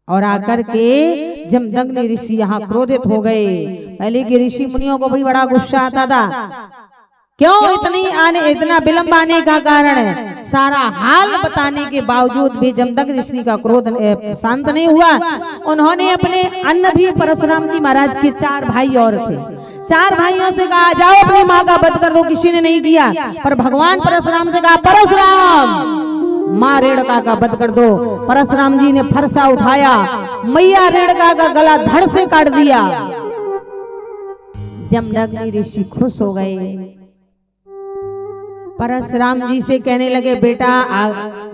और आकर के जमदग्नि ऋषि यहाँ क्रोधित हो गए। पहले के ऋषि मुनियों को भी बड़ा गुस्सा आता था, क्यों इतना विलंब आने का कारण है। सारा हाल बताने के बावजूद भी जमदग्नि ऋषि का क्रोध शांत नहीं हुआ। उन्होंने अपने अन्न भी परशुराम जी महाराज के 4 भाई और थे, 4 भाइयों से कहा जाओ अपनी माँ का वध कर दो। किसी ने नहीं किया, पर भगवान परशुराम से कहा परशुराम माँ रेणुका का वध कर दो। परशुराम जी ने फरसा उठाया, मैया रेणुका का गला धड़ से काट दिया। जमदग्नि ऋषि खुश हो गए, परशुराम जी से कहने लगे बेटा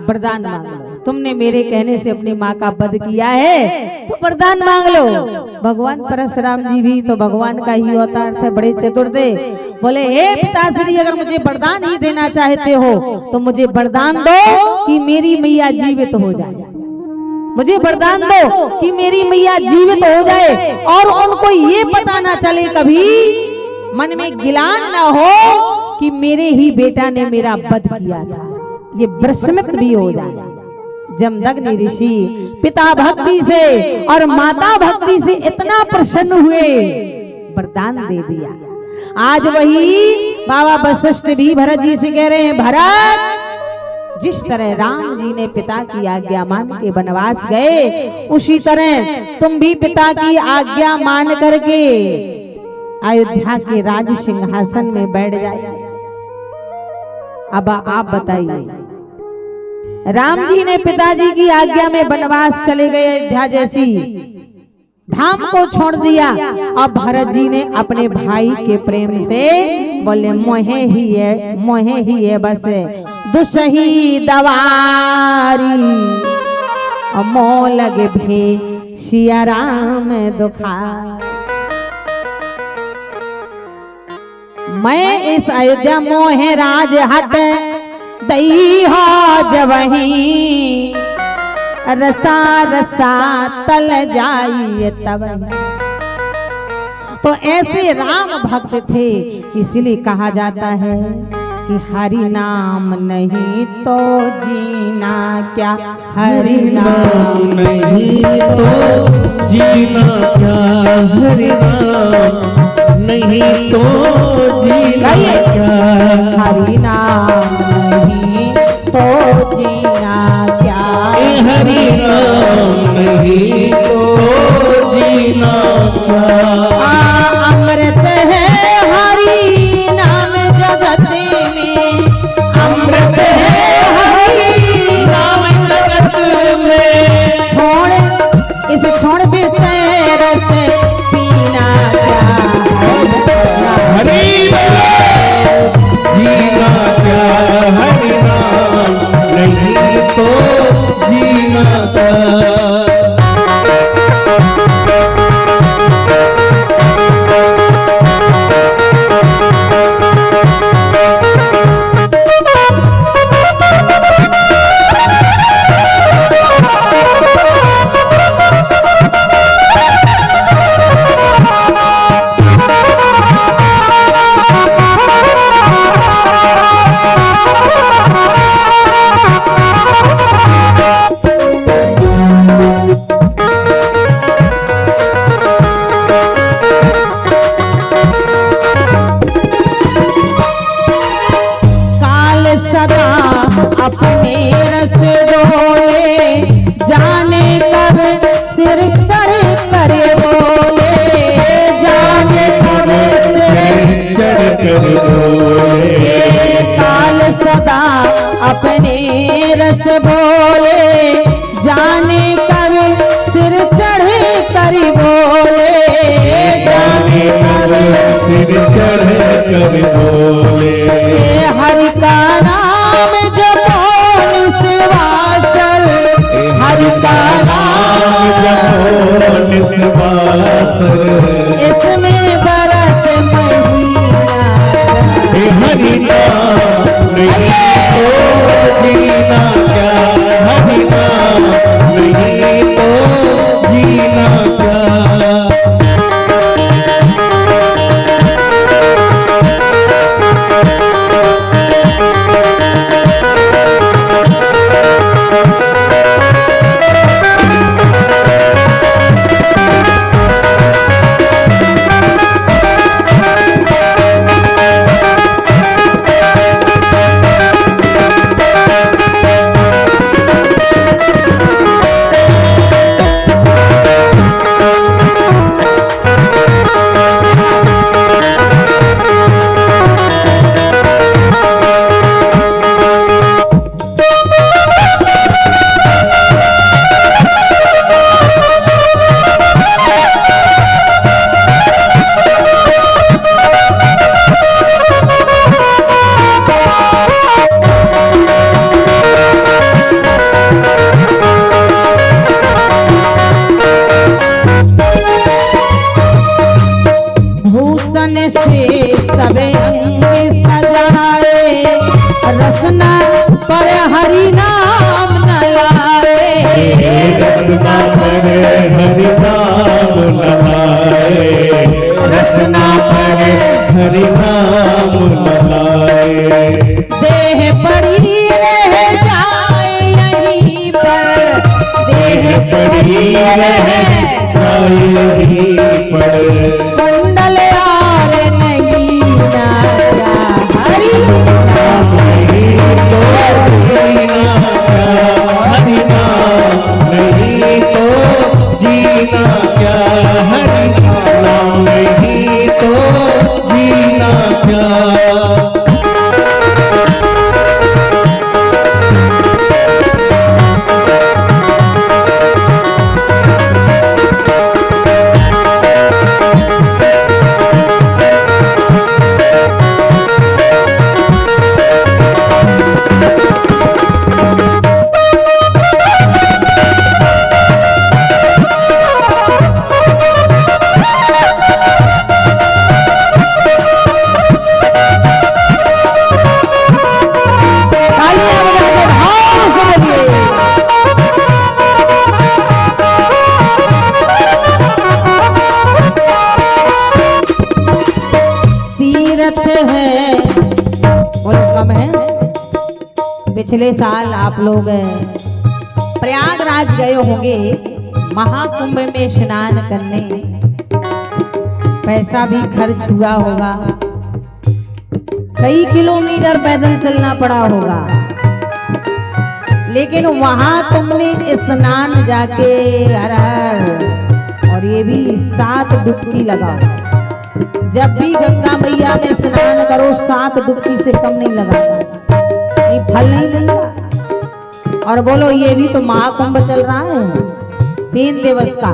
वरदान मांग लो, तुमने मेरे कहने से अपनी माँ का वध किया है तो वरदान मांग लो। भगवान परशुराम जी भी तो भगवान का ही अवतार थे, बड़े चतुर थे। बोले हे पिताश्री, अगर मुझे वरदान ही देना चाहते हो तो मुझे वरदान दो कि मेरी मैया जीवित हो जाए। मुझे वरदान दो कि मेरी मैया जीवित हो जाए और उनको ये पता ना चले, कभी मन में गिलान ना हो कि मेरे ही बेटा ने मेरा वध किया था, ये विस्मित भी हो जाए। जमदग्नि ऋषि पिता भक्ति से और माता भक्ति से इतना प्रसन्न हुए, वरदान दे दिया। आज वही बाबा वशिष्ठ भी भरत जी से कह रहे हैं, भरत जिस तरह राम जी ने पिता की आज्ञा मान के वनवास गए, उसी तरह तुम भी पिता की आज्ञा मान करके अयोध्या के राज सिंहासन में बैठ जाइए। अब आप बताइए, राम जी ने पिताजी की आज्ञा में वनवास चले गए, अयोध्या जैसी धाम को छोड़ दिया। अब भरत जी ने अपने भाई के प्रेम से बोले मोहे ही है बस दुसही दवारी, मोह लगे भे सिया राम दुखा। मैं इस अयोध्या मोहे राज हट दई हो जवही, रसा रसा तल जाइए तब। तो ऐसे राम भक्त थे, इसलिए कहा जाता है कि हरि नाम नहीं तो जीना क्या, हरि नाम नहीं तो जीना क्या, हरि नाम नहीं तो जीना क्या, हरि नाम नहीं तो जीना क्या, हरि नाम नहीं तो रस बोले जाने कब सिर चढ़े कर बोले जाने कब सिर चढ़े कर बोले हरि का नाम जपो निस्वाचल हरि का नाम जपो निस्वाचल इसमें बरस महीना हरि नाम नहीं तो जीना क्या हरि नाम नहीं तो जीना क्या से सबे अंग सजाए रसना पर हरि नाम न लाए रसना पर हरि नाम न लाए रसना पर हरि नाम न लाए देह पड़ी रह जाए यहीं पर देह पड़ी रह जाए यहीं पर कुंडल यार नहीं ना हरि नाम नहीं तो जीना क्या हरि नाम नहीं तो जीना क्या हरि नाम नहीं तो जीना क्या है और कम है। पिछले साल आप लोग प्रयागराज गए होंगे महाकुंभ में स्नान करने, पैसा भी खर्च हुआ होगा, कई किलोमीटर पैदल चलना पड़ा होगा, लेकिन वहां तुमने स्नान जाके हर हर और ये भी 7 डुबकी लगाओ। जब भी गंगा मैया में स्नान करो 7 डुबकी से कम नहीं लगाना, ये फल नहीं देगा। और बोलो ये भी तो महाकुंभ चल रहा है 3 दिवस का,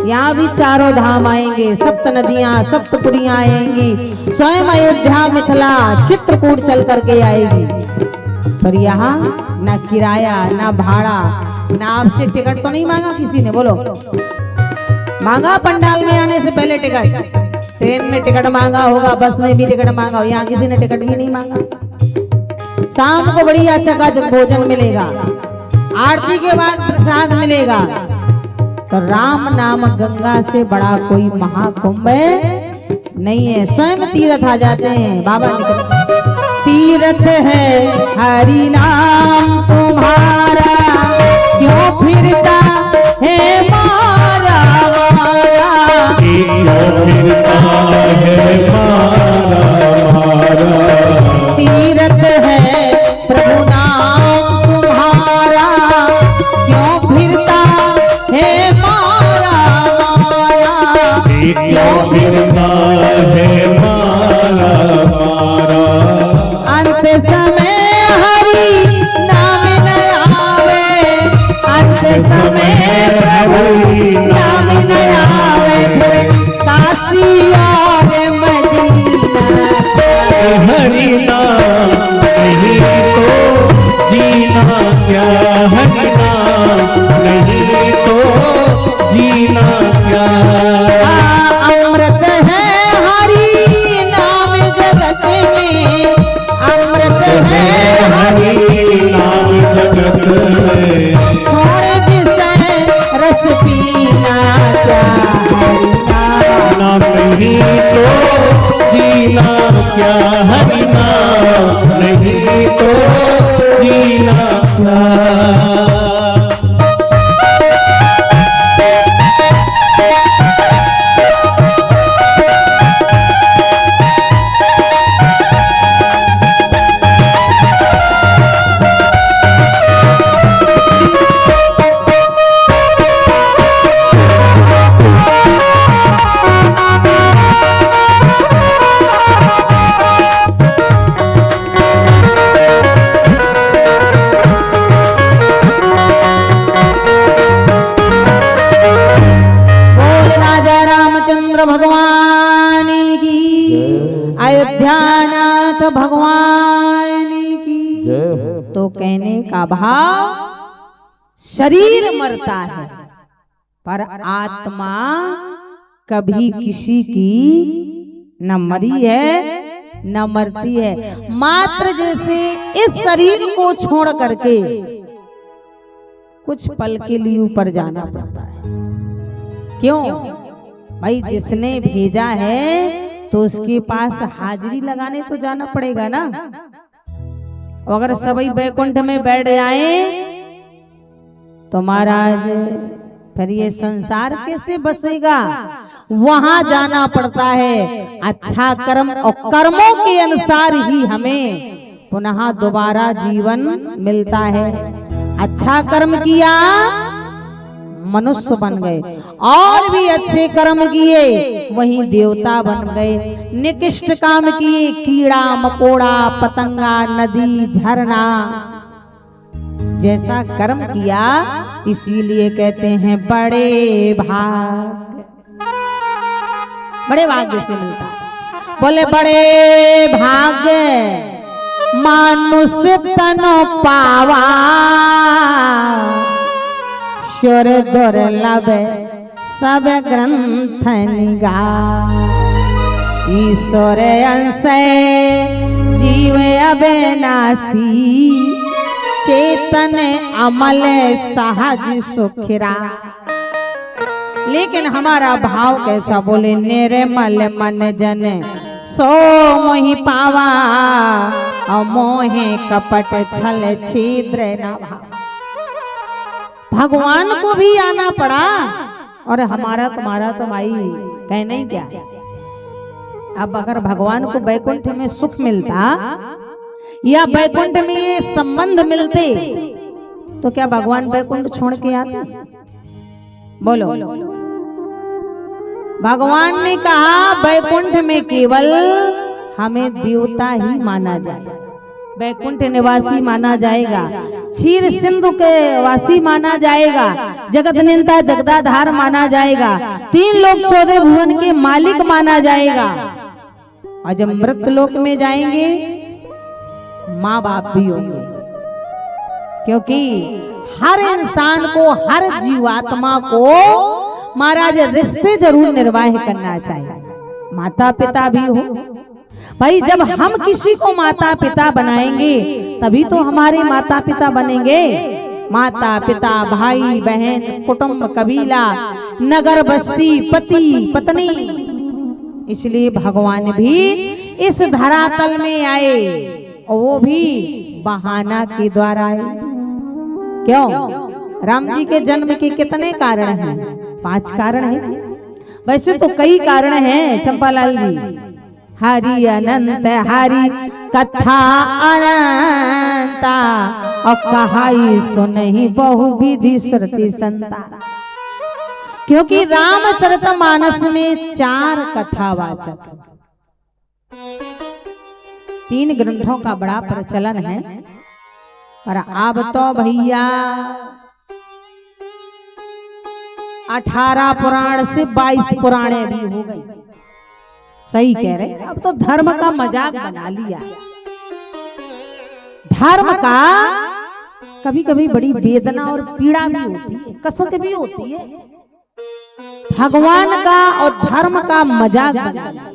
यहाँ भी चारों धाम आएंगे, सप्त नदियां सप्तपुरियां आएंगी, स्वयं अयोध्या मिथिला चित्रकूट चल करके आएगी। पर यहाँ ना किराया ना भाड़ा ना आपसे टिकट तो नहीं मांगा किसी ने, बोलो मांगा पंडाल में आने से पहले टिकट, ट्रेन में टिकट मांगा होगा, बस में भी टिकट मांगा हो, यहाँ किसी ने टिकट भी नहीं मांगा। शाम को बढ़िया चकाचक भोजन मिलेगा, आरती के बाद प्रसाद मिलेगा। तो राम नाम गंगा से बड़ा कोई महाकुंभ नहीं है। स्वयं तीर्थ आ जाते हैं बाबा तीर्थ है हरि नाम तुम्हारा, क्यों फिरता है मारा मारा, क्यों फिरता है मारा मारा, तीर्थ है प्रभु नाम तुम्हारा, क्यों फिरता है मारा मारा, क्यों फिरता है मारा मारा, अंत समय हरि नाम हरि नाम नहीं तो जीना क्या। अमृत है हरि नाम जगत में, अमृत है हरि नाम जगत में, छोड़ विषय रस पीना क्या। हरि नाम नहीं तो जीना क्या, हरि नाम नहीं तो जीना क्या। भगवान की, अयोध्यानाथ भगवान की। तो कहने का भाव, शरीर मरता है पर आत्मा कभी किसी की न मरी है न मरती है। मात्र जैसे इस शरीर को छोड़ करके कुछ पल के लिए ऊपर जाना पड़ता है। क्यों भाई? जिसने भेजा है तो उसके पास हाजिरी लगाने तो जाना पड़ेगा ना। अगर सभी बैकुंठ में बैठ जाए तो महाराज फिर ये संसार कैसे बसेगा? वहां जाना पड़ता है। अच्छा कर्म और कर्मों के अनुसार ही हमें पुनः दोबारा जीवन मिलता है। अच्छा कर्म किया, मनुष्य बन गए, और भी अच्छे कर्म किए वहीं देवता बन गए। निकृष्ट काम किए, कीड़ा मकोड़ा पतंगा नदी झरना, जैसा कर्म किया। इसीलिए कहते हैं बड़े भाग्य से मिलता है। बोले बड़े भाग्य मानुष्य तनो पावा, शुर दुर्लभ सब ग्रंथ निगा। ईश्वर अंश जीव अविनाशी, चेतन अमल सहज सुखरा। लेकिन हमारा भाव कैसा? बोले निर्मल मन जन सो मोहि पावा, और मोहे कपट छल छिद्र न भावा। भगवान को भी आना पड़ा और हमारा तुम्हारा तो भाई कहना ही क्या। अब अगर भगवान को बैकुंठ में सुख मिलता या बैकुंठ में ये संबंध मिलते तो क्या भगवान बैकुंठ छोड़ के आते? बोलो। भगवान ने कहा बैकुंठ में केवल हमें देवता ही माना जाए, बैकुंठ निवासी माना जाएगा, क्षीर सिंधु के वासी माना जाएगा, जगत निंदा जगदाधार माना जाएगा, 3 लोक 14 भुवन के मालिक माना जाएगा। और जब मृत लोक में जाएंगे माँ बाप भी होंगे, क्योंकि हर इंसान को, हर जीवात्मा को महाराज रिश्ते जरूर निर्वाह करना चाहिए। माता पिता भी हो भाई। जब हम किसी को माता पिता बनाएंगे तभी तो हमारे माता पिता बनेंगे। माता पिता, भाई बहन, कुटुंब, कबीला, नगर बस्ती, पति पत्नी। इसलिए भगवान भी इस धरातल में आए और वो भी बहाना के द्वारा आए। क्यों? राम जी के जन्म के कितने कारण हैं? 5 कारण हैं। वैसे तो कई कारण हैं चंपालाल जी। हरि अनंत हरि कथा अनंता, और कहाई सुनहि बहुविधि श्रुति संता। क्योंकि रामचरितमानस में 4 कथावाचक, 3 ग्रंथों का बड़ा प्रचलन है। और अब तो भैया 18 पुराण से 22 पुराणे भी हो गई। सही कह रहे। अब तो धर्म का मजाक बना लिया। धर्म का कभी कभी बड़ी वेदना और पीड़ा भी होती है, कसक भी होती है। भगवान का और धर्म का मजाक बन जाता है।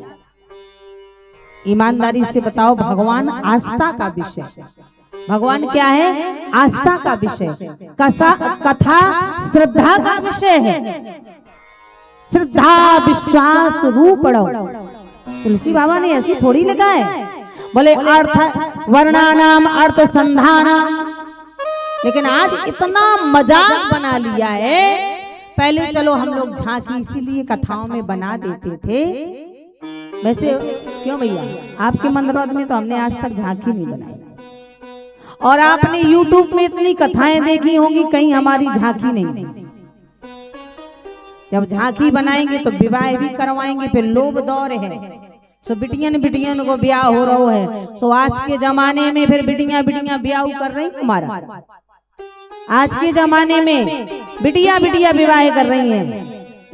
ईमानदारी से बताओ, भगवान आस्था का विषय है। भगवान क्या है? आस्था का विषय। कथा श्रद्धा का विषय है। श्रद्धा विश्वास रूपड़ो। तुलसी बाबा ने ऐसी थोड़ी लिखा है, बोले अर्थ वर्णानाम अर्थ संधानम। लेकिन आज इतना मजाक बना लिया है। पहले चलो हम लोग झांकी इसीलिए कथाओं में बना देते थे। वैसे क्यों भैया, आपके मंदरौद में तो हमने आज तक झांकी नहीं बनाई, और आपने YouTube में इतनी कथाएं देखी होंगी, कहीं हमारी झांकी नहीं। जब झांकी बनाएंगे तो विवाह भी करवाएंगे, फिर लोभ दौर है। तो बिटियन को ब्याह हो रहा है। तो आज के जमाने में फिर बिटियां ब्याह कर रही है। हमारा आज के जमाने में बिटिया विवाह कर रही हैं,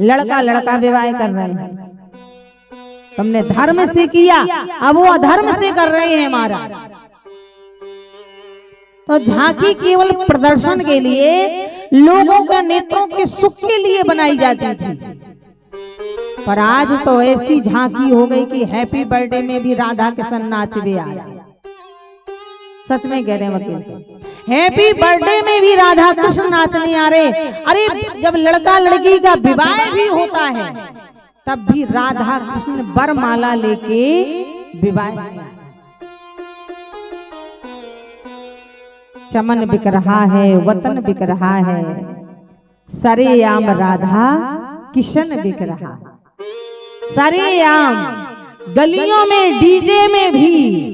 लड़का विवाह कर रहे हैं। तुमने धर्म से किया, अब वो अधर्म से कर रहे हैं हमारा। तो झांकी केवल प्रदर्शन के लिए, लोगों के नेत्रों के सुख के लिए बनाई जाती थी। पर आज तो ऐसी झांकी हो गई कि हैप्पी बर्थडे में भी राधा कृष्ण नाच भी आया। सच में कह रहे हैं वकील साहब, हैप्पी बर्थडे में भी राधा कृष्ण नाचने आ रहे। अरे जब लड़का लड़की का विवाह भी होता है, तब भी राधा कृष्ण वरमाला लेके विवाह। चमन बिक रहा है, वतन बिक रहा है, सरेआम राधा किशन बिक रहा। सरेआम गलियों में, डीजे में भी।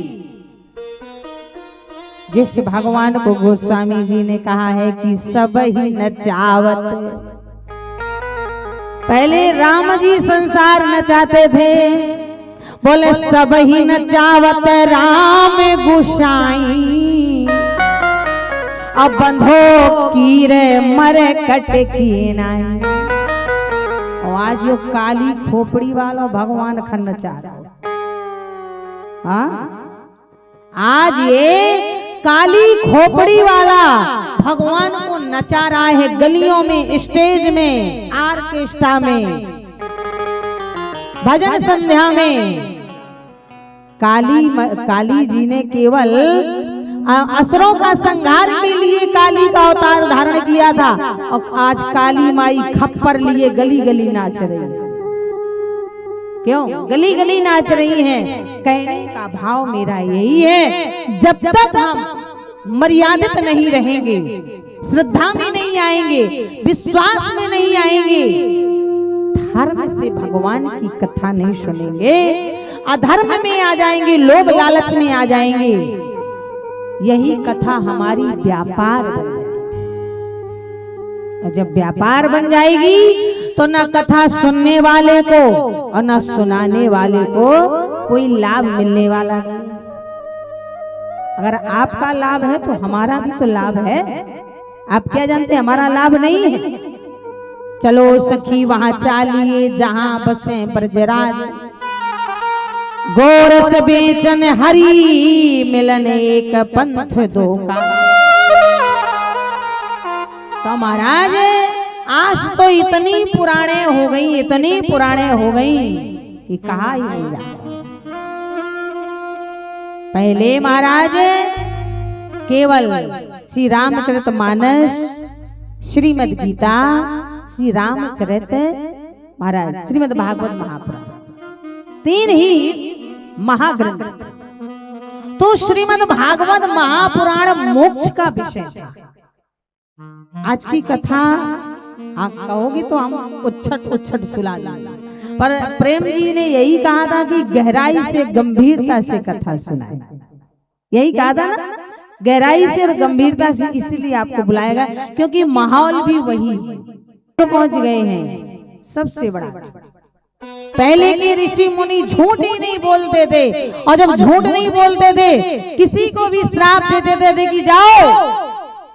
जिस भगवान को गोस्वामी जी ने कहा है कि सब ही नचावत। पहले राम जी संसार नचाते थे, बोले सब ही नचावत राम गोसाई। अब बंधो कीरे मरे कट की नाई। और आज यो काली खोपड़ी वाला भगवान खन नचा रहा। हाँ, आज ये काली खोपड़ी वाला भगवान को नचा रहा है, गलियों में, स्टेज में, आर्केस्ट्रा में, भजन संध्या में। काली जी ने केवल असुरों का संहार के लिए काली का अवतार धारण किया था, और आज काली माई खप्पर लिए गली गली नाच रही है। क्यों गली गली नाच रही हैं? कहने का भाव मेरा यही है, जब तक हम मर्यादित नहीं रहेंगे, श्रद्धा में नहीं आएंगे, विश्वास में नहीं आएंगे, धर्म से भगवान की कथा नहीं सुनेंगे, अधर्म में आ जाएंगे, लोभ लालच में आ जाएंगे, यही कथा हमारी व्यापार बन जाएगी। और जब व्यापार बन जाएगी तो न कथा सुनने वाले को और न सुनाने वाले को कोई लाभ मिलने वाला नहीं। अगर आपका लाभ है तो हमारा भी तो लाभ है। आप क्या जानते हैं हमारा लाभ नहीं है? चलो सखी वहां चालिए जहां बसे ब्रजराज, गोरस बेचन हरी मिलन एक पंथ दो का। तो महाराज आज तो इतनी पुराने हो गई, इतनी पुराने हो गई कि कहा ही नहीं जाता। पहले महाराज केवल श्री रामचरितमानस, श्रीमद् गीता, श्री रामचरित महाराज, श्रीमद् भागवत महापुराण, तीन ही महाग्रंथ। तो श्रीमद् भागवत महापुराण मोक्ष का विषय था। आज की कथा आप कहोगे तो हम उच्छट सुला देंगे, पर प्रेम जी ने यही कहा था कि गहराई से गंभीरता से कथा सुनाए। यही कहा था ना, गहराई से और गंभीरता से, इसलिए आपको बुलाएगा क्योंकि माहौल भी वही तो पहुंच गए हैं। सबसे बड़ा, पहले के ऋषि मुनि झूठ ही नहीं बोलते थे, और जब झूठ नहीं बोलते थे किसी को भी श्राप दे देते थे कि जाओ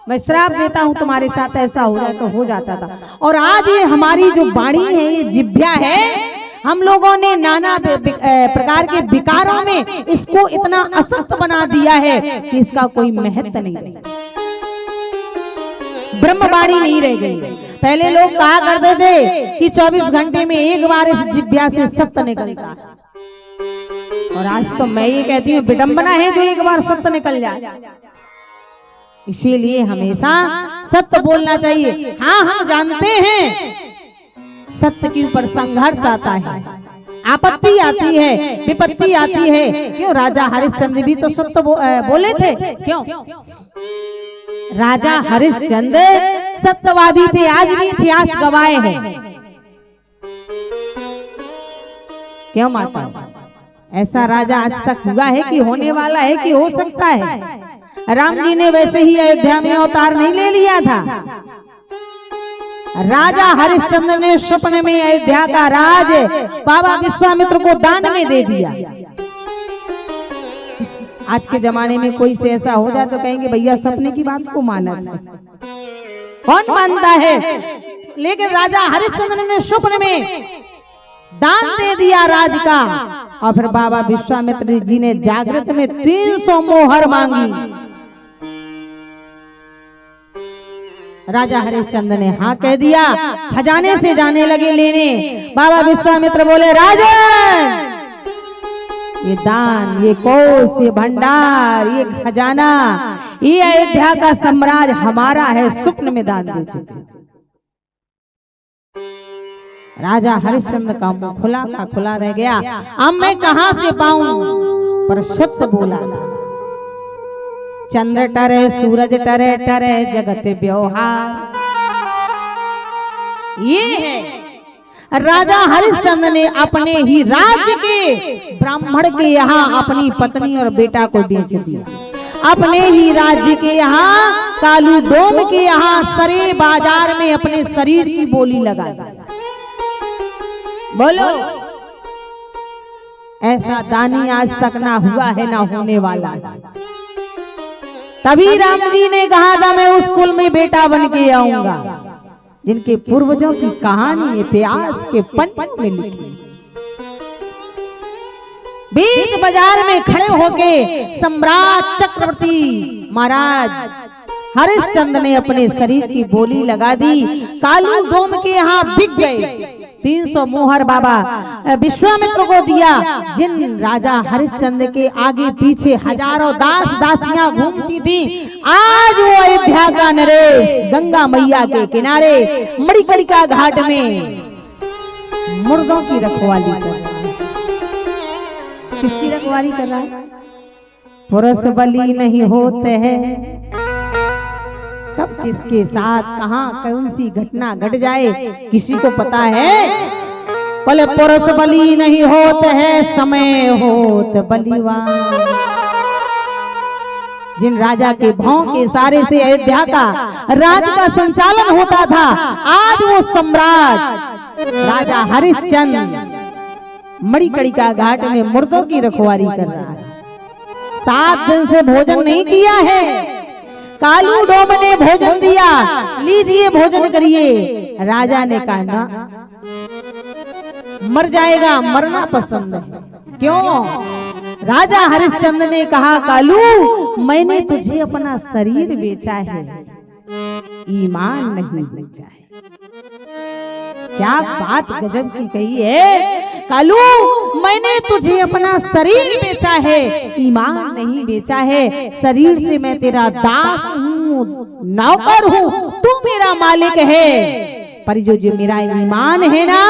मैं श्राप देता हूं तुम्हारे साथ, ऐसा हो जाए तो हो जाता था। और आज ये हमारी जो वाणी है, ये जिह्वा है, हम लोगों ने नाना प्रकार के विकारों में इसको इतना असक्त बना दिया है कि इसका कोई महत्व नहीं। ब्रह्मवाणी नहीं रह गई। पहले लोग कहा करते थे कि 24 घंटे में एक बार इस जिह्वा से सत्य निकलता, और आज तो मैं ये कहती हूँ विडंबना है जो एक बार सत्य निकल जाए। इसीलिए हमेशा सत्य बोलना चाहिए। हाँ, हम जानते हैं सत्य के ऊपर संघर्ष आता है, आपत्ति आती है, विपत्ति आती है। क्यों? राजा हरिश्चंद्र भी तो सत्य बोले थे। क्यों? राजा हरिश्चंद्र सत्यवादी थे, आज भी इतिहास गवाए हैं। क्यों माता? ऐसा राजा आज तक हुआ है कि होने वाला है कि हो सकता है? राम जी ने वैसे ही अयोध्या में अवतार नहीं ले लिया था। राजा हरिश्चंद्र ने स्वप्न में अयोध्या का राज बाबा विश्वामित्र को दान में दे दिया। आज के जमाने में कोई से ऐसा हो जाए तो कहेंगे भैया सपने की बात को माना था, कौन मानता है? लेकिन राजा हरिश्चंद्र ने स्वप्न में दान दे दिया राज का, और फिर बाबा विश्वामित्र जी ने जागृत में 300 मोहर मांगी। राजा हरिश्चंद्र ने हाँ कह दिया, खजाने से जाने लगे लेने। बाबा विश्वामित्र बोले, राजन ये दान, ये कोष, ये भंडार, ये खजाना, ये अयोध्या का साम्राज्य हमारा है, स्वप्न में दान दे चुके। राजा हरिश्चंद्र का मुंह खुला का खुला रह गया। अब मैं कहां से पाऊं? पर सत्य बोला था। चंद्र टरे सूरज टरे टरे जगत व्यवहार, ये है राजा हरिश्चंद्र ने अपने ही राज्य के ब्राह्मण के यहाँ अपनी पत्नी और बेटा को बेच दिया। अपने ही राज्य के यहाँ कालू डोम के यहाँ सरे बाजार में अपने शरीर की बोली लगा दी। बोलो, ऐसा दानी आज तक ना हुआ है, ना होने वाला है। तभी राम जी ने कहा था मैं उस कुल में बेटा बन के आऊंगा जिनके पूर्वजों की कहानी इतिहास के पन्ने में लिखी। बीच बाजार में खड़े होके सम्राट चक्रवर्ती महाराज हरिश्चंद्र ने अपने शरीर की बोली लगा दी। कालू डोम के यहाँ बिक गए। 300 मोहर बाबा विश्वामित्र को दिया। जिन राजा हरिश्चंद्र के आगे पीछे हजारों दास दासियां घूमती थी, आज वो अयोध्या का नरेश गंगा मैया के किनारे मणिकर्णिका घाट में मुर्गों की रखवाली कर रहा है। किसकी रखवाली कर रहा है? पुरुष बलि नहीं होते हैं, कब किसके साथ कहां कौन सी घटना घट जाए किसी को पता है? बोले पुरुष बलि नहीं होते हैं, समय होत बलिवान। जिन राजा के भाव के इशारे से अयोध्या का राज का संचालन होता था, आज वो सम्राट राजा हरिश्चंद्र मणिकर्णिका घाट में मुर्दों की रखवाली कर रहा है। 7 दिन से भोजन नहीं किया है। कालू डोम ने भोजन दिया, लीजिए भोजन करिए। राजा ने कहा ना, मर जाएगा, मरना पसंद है। क्यों? राजा हरिश्चंद्र ने कहा कालू मैंने तुझे अपना शरीर बेचा है, ईमान नहीं बेचा है। क्या बात गजब की कही है। कालू मैंने तुझे अपना शरीर बेचा है, ईमान नहीं बेचा है। शरीर से मैं तेरा दास हूँ, नौकर हूँ, तू मेरा मालिक है। पर जो मेरा ईमान है ना,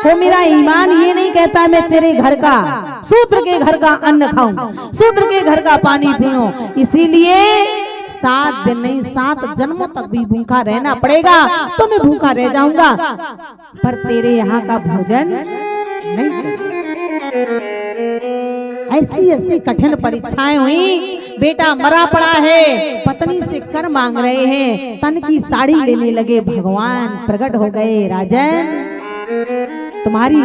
वो मेरा ईमान ये नहीं कहता मैं तेरे घर का शूद्र के घर का अन्न खाऊं, शूद्र के घर का पानी पीऊं। इसीलिए 7 दिन नहीं 7 जन्मों तक भी भूखा रहना पड़ेगा तो मैं भूखा रह जाऊंगा, पर तेरे यहाँ का भोजन नहीं। ऐसी कठिन परीक्षाएं हुई। बेटा मरा पड़ा है, पत्नी से कर मांग रहे हैं, तन की साड़ी लेने लगे। भगवान प्रकट हो गए, राजन तुम्हारी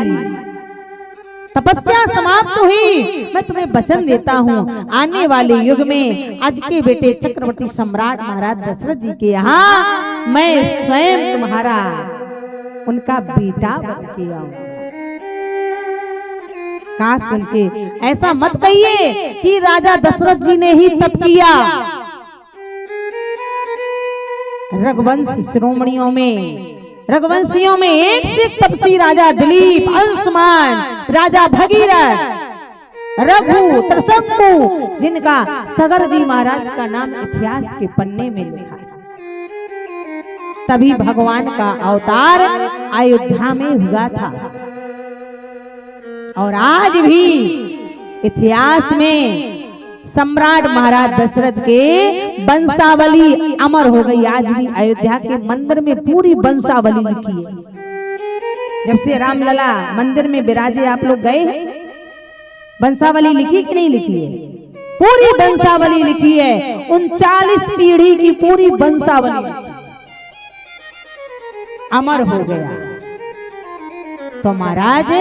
तपस्या समाप्त हुई। मैं तुम्हें वचन देता हूँ, आने वाले युग में आज के बेटे चक्रवर्ती सम्राट महाराज दशरथ जी के यहाँ मैं स्वयं तुम्हारा उनका बेटा बन के आऊंगा। कहा सुन के ऐसा मत कहिए कि राजा दशरथ जी ने ही तप किया। रघुवंश श्रोमणियों में, रघुवंशियों में एक से एक तपसी राजा दिलीप, अंशुमान, राजा भगीरथ, रघु, त्रसंकु, जिनका सगर जी महाराज का नाम इतिहास के पन्ने में लिखा है। तभी भगवान का अवतार अयोध्या में हुआ था और आज भी इतिहास में सम्राट महाराज दशरथ के वंशावली अमर हो गई। आज भी अयोध्या के मंदिर में पूरी वंशावली लिखी है। जब से रामलला मंदिर में विराजे, आप लोग गए हैं? वंशावली लिखी कि नहीं लिखी है? पूरी वंशावली लिखी है। 39 पीढ़ी की पूरी वंशावली अमर हो गया। तो महाराज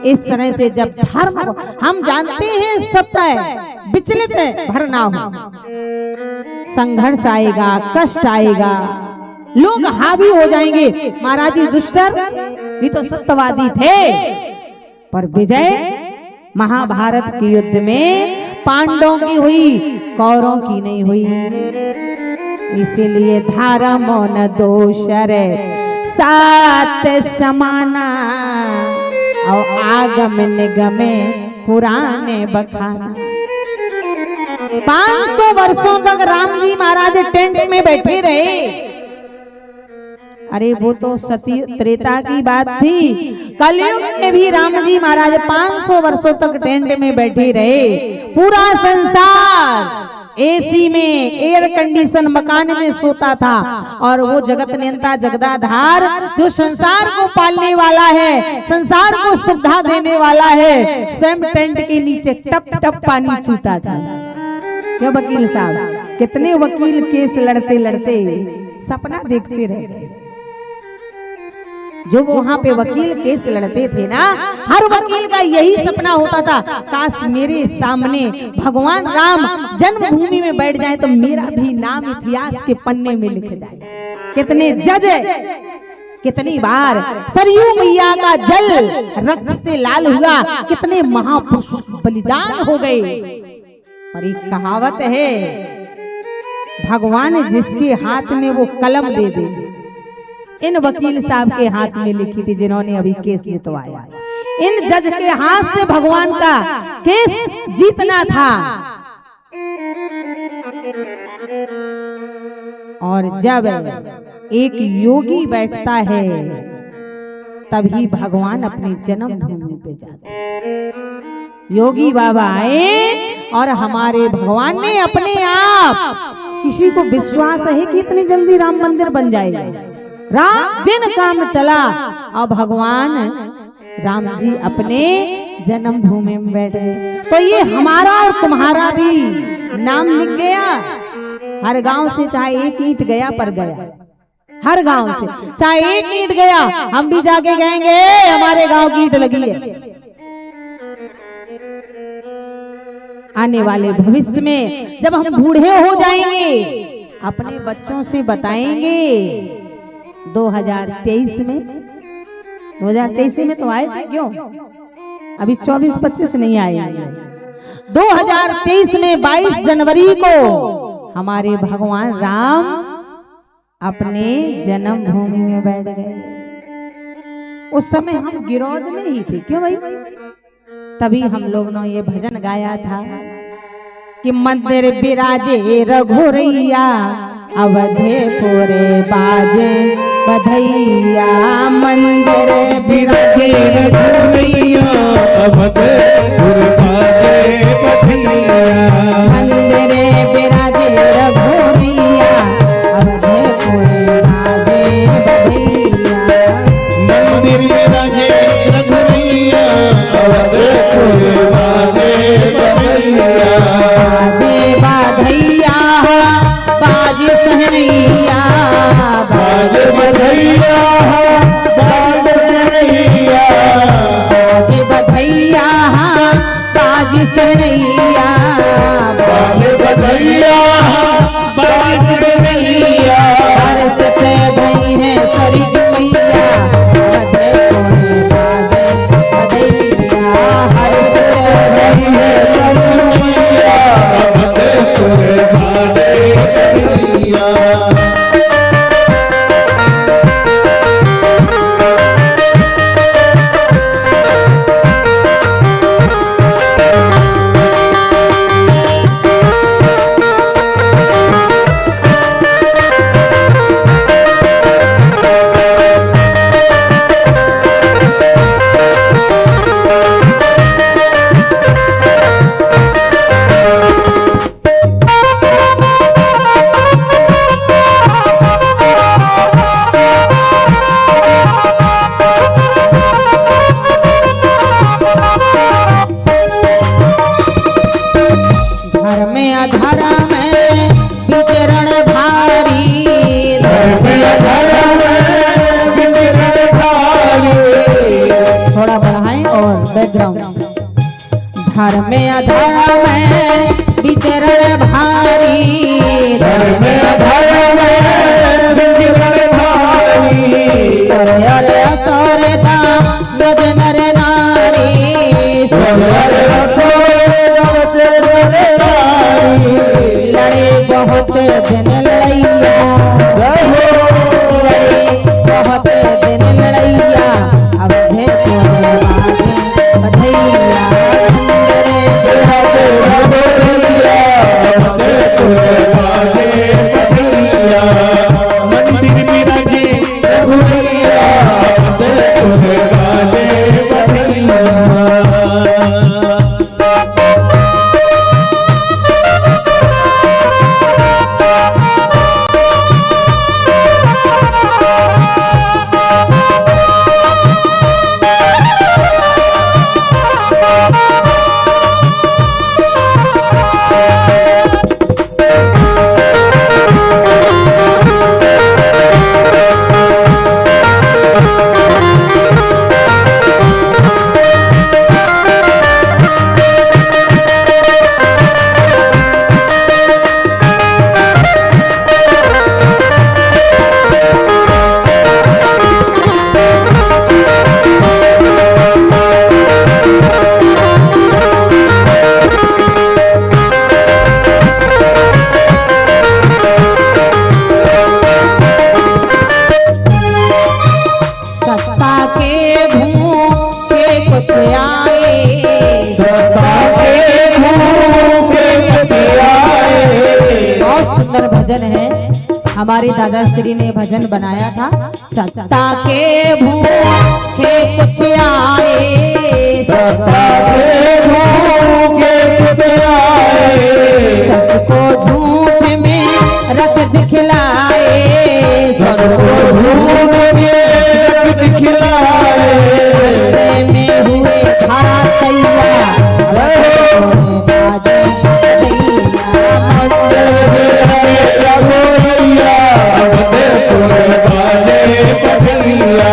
इस तरह से जब धर्म, हम जानते हैं सत्य है, विचलित है, भर ना हो, संघर्ष आएगा, कष्ट आएगा, लोग हावी हो जाएंगे। महाराज जी दुष्टर भी तो सत्यवादी थे, पर विजय महाभारत के युद्ध में पांडवों की हुई, कौरवों की नहीं हुई। इसीलिए धर्म न दोषर सात समाना और आगम निगमे पुराने बखाना। 500 वर्षों तक राम जी महाराज टेंट में बैठे रहे। अरे वो तो सती त्रेता की बात थी, कलयुग में भी राम जी महाराज 500 वर्षों तक टेंट में बैठे रहे। पूरा संसार एसी में, एयर कंडीशन मकान में सोता था और वो जगत नियंता जगदाधार जो संसार को पालने वाला है, संसार को सुविधा देने वाला है, स्वयं टेंट के नीचे टप टप पानी चूता था। क्यों वकील साहब? कितने वकील केस लड़ते लड़ते सपना देखते रहे। जो वहां पे वकील केस लड़ते थे ना, हर वकील का यही सपना होता था, काश मेरे सामने भगवान राम जन्मभूमि में बैठ जाए तो मेरा भी नाम इतिहास के पन्ने में लिख जाए। कितने जज, कितनी बार सरयू मैया का जल रक्त से लाल हुआ, कितने महापुरुष बलिदान हो गए। और एक कहावत है, भगवान जिसके हाथ में वो कलम दे दे, इन वकील साहब के हाथ में लिखी थी जिन्होंने अभी केस जितवाया। इन जज के हाथ से भगवान का केस जीतना था। और जब एक योगी बैठता है तभी भगवान अपनी जन्मभूमि पे जाते हैं। योगी बाबा आए और हमारे भगवान ने अपने आप, किसी को विश्वास है कि इतनी जल्दी राम मंदिर बन जाएगा? रात दिन काम चला और भगवान राम जी अपने जन्मभूमि में बैठ गए। तो ये हमारा और तुम्हारा भी नाम लिख गया। हर गांव से चाहे एक ईंट गया पर गया, हर गांव से चाहे एक ईंट गया, हम भी जाके कहेंगे हमारे गांव की ईंट लगी है। आने वाले भविष्य में जब हम बूढ़े हो जाएंगे, अपने बच्चों से बताएंगे 2023 में तो आए थे, क्यों अभी 24-25 नहीं आए। 2023 में 22 जनवरी को हमारे भगवान राम अपने जन्मभूमि में बैठ गए। उस समय हम गिरौद में ही थे, क्यों भाई? तभी हम लोग ने ये भजन गाया था कि मंदिर बिराजे रघुरैया, अवधेपुरे बाजे बधैया। मंदिर बिराजे रघुरैया, अवधेपुर बाजे बधैया। मंदिर बिराजे रघुरैया, अवधेपुरे बाजे बधैया। मंदिर बिराजे रघुरैया, अवधेपुर बाजे बधैया। बधैया बाजे सहनैया, बाजे बधैया, बाजे सहनैया। बाजे बधैया बाजे सहनैया। बाजे बधैया, बाजे सहनैया। हर्षित भई है सरिग मैया, बधे कोने बाजे बधैया। हर्षित भई है सरिग मैया, अवधेपुर बाजे बधैया। बैकग्राउंड। धर्म अधर्म विचरण भारी, धर्म अधर्म विचरण भारी, अरे असुरता ब्रज नर नारी, अरे असुरता ब्रज नर नारी, लड़े बहुत दिन लड़ैया, लड़े बहुत दिन लड़ैया, अब है बधैया, मंदिर बिराजे रघुवैया, बाजे बधैया। भजन है, हमारे दादाश्री ने भजन बनाया था। सत्ता के भूखे कुछ आए, सत्ता के भूखे कुछ आए, सबको झूठ में रख दिखलाए, सबको झूठ में रख दिखलाए, में हुए खारा सैया, मंदिर बिराजे रघुवैया, बाजे बधैया।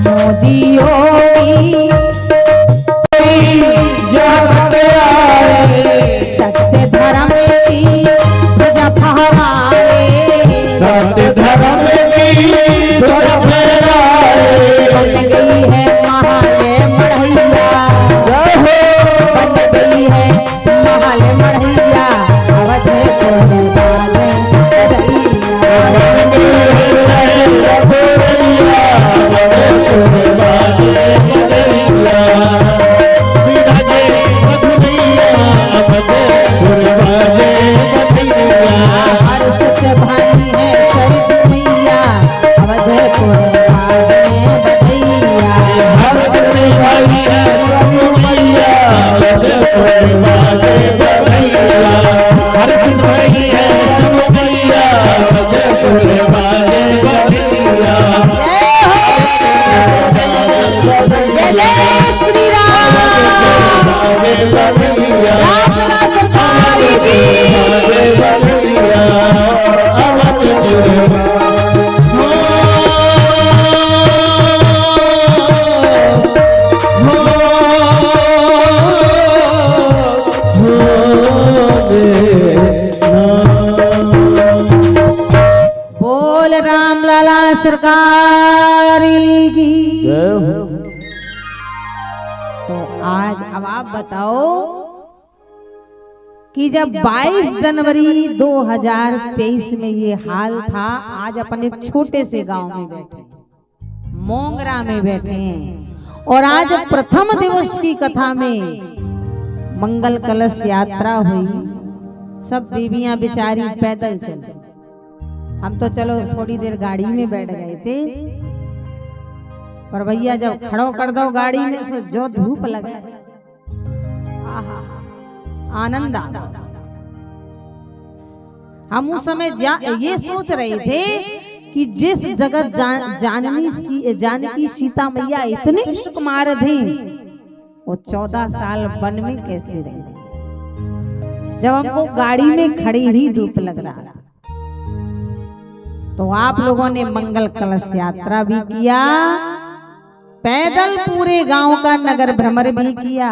मोदी योगी सत्य धर्म की प्रजा फहराए, सत्य धर्म की प्रजा फहराए, बन गई है महाल मढ़ैया, बन गई है महाल मढ़ैया, अवध को बाजे हर सच भाई है शरीफ मैया, अवध को बाजे बधैया, हर सच्चे भाई है रघु मैया, बाजे बधैया, हर सच्चे भाई है रघु मैया, बाजे बधैया। जय जय श्री राम, राम सरकार की। बोल राम लाला सरकार की। तो आज अब आप बताओ कि जब 22 जनवरी 2023 में ये हाल था, आज अपन एक छोटे से गांव में बैठे, मोंगरा में बैठे हैं, और आज प्रथम दिवस की कथा में मंगल कलश यात्रा हुई। सब देवियां बेचारी पैदल चली, हम तो चलो थोड़ी देर गाड़ी में बैठ गए थे, पर भैया जब खड़ो कर दो गाड़ी में तो जो धूप लगे, आहा आनंद आ। हम उस समय ये सोच रहे थे कि जिस जगत जानकी सीता मैया इतने सुकुमार थी, वो 14 साल वन में कैसे रहे, जब हमको गाड़ी में खड़ी ही धूप लग रहा। तो आप लोगों ने मंगल कलश यात्रा भी किया, पैदल पूरे गांव का नगर भ्रमण भी किया,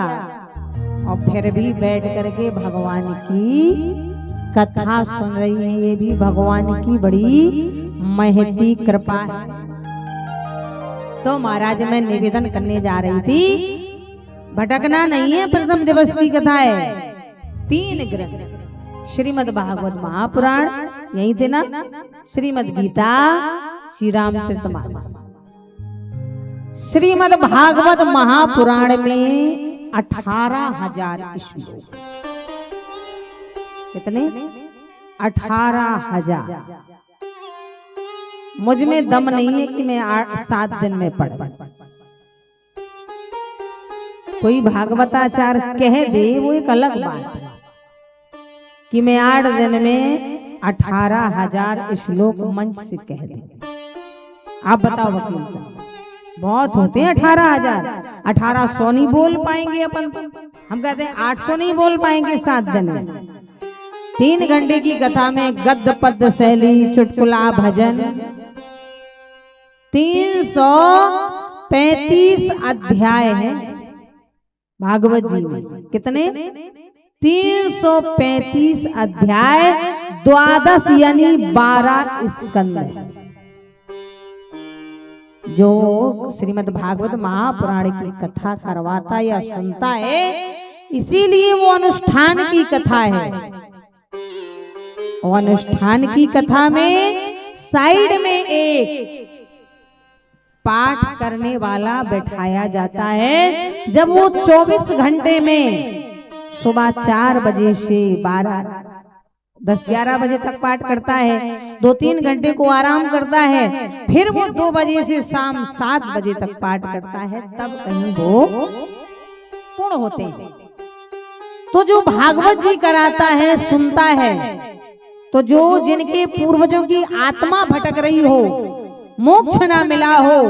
और फिर भी बैठ करके भगवान की कथा सुन रही है। ये भी भगवान की बड़ी महती कृपा है। तो महाराज मैं निवेदन करने जा रही थी, भटकना नहीं है। प्रथम दिवस की कथा है, 3 ग्रंथ, श्रीमद् भागवत महापुराण, यही थे ना, श्रीमद् गीता, श्री रामचरितमानस। श्रीमद् भागवत महापुराण में 18,000 श्लोक। कितने? 18,000। मुझ में दम नहीं है कि मैं 7 दिन में पढ़। कोई भागवताचार्य कह दे वो एक अलग बात है, कि मैं 8 दिन में 18,000 श्लोक मंच से कह दे। आप बताओ वकील साहब, बहुत होते हैं 18,000। 1800 नहीं बोल पाएंगे अपन तो, हम कहते हैं 800 नहीं बोल पाएंगे 7 दिन में। 3 घंटे की कथा में गद्य पद्य शैली चुटकुला भजन, 335 अध्याय हैं भागवत जी में। कितने? 335 अध्याय, 12 यानी 12 स्कंद। जो श्रीमद् भागवत महापुराण की कथा करवाता या सुनता है, इसीलिए वो अनुष्ठान की कथा है। और अनुष्ठान की कथा में साइड में एक पाठ करने वाला बैठाया जाता है। जब वो 24 घंटे में सुबह 4 बजे से 10-11 बजे तक पाठ करता है, 2-3 घंटे को आराम करता है, फिर वो 2 बजे से शाम 7 बजे तक पाठ करता है, तब कहीं वो पूर्ण होते हैं। तो जो भागवत जी कराता है, सुनता है, तो जो जिनके पूर्वजों की आत्मा भटक रही हो, मोक्ष ना मिला हो,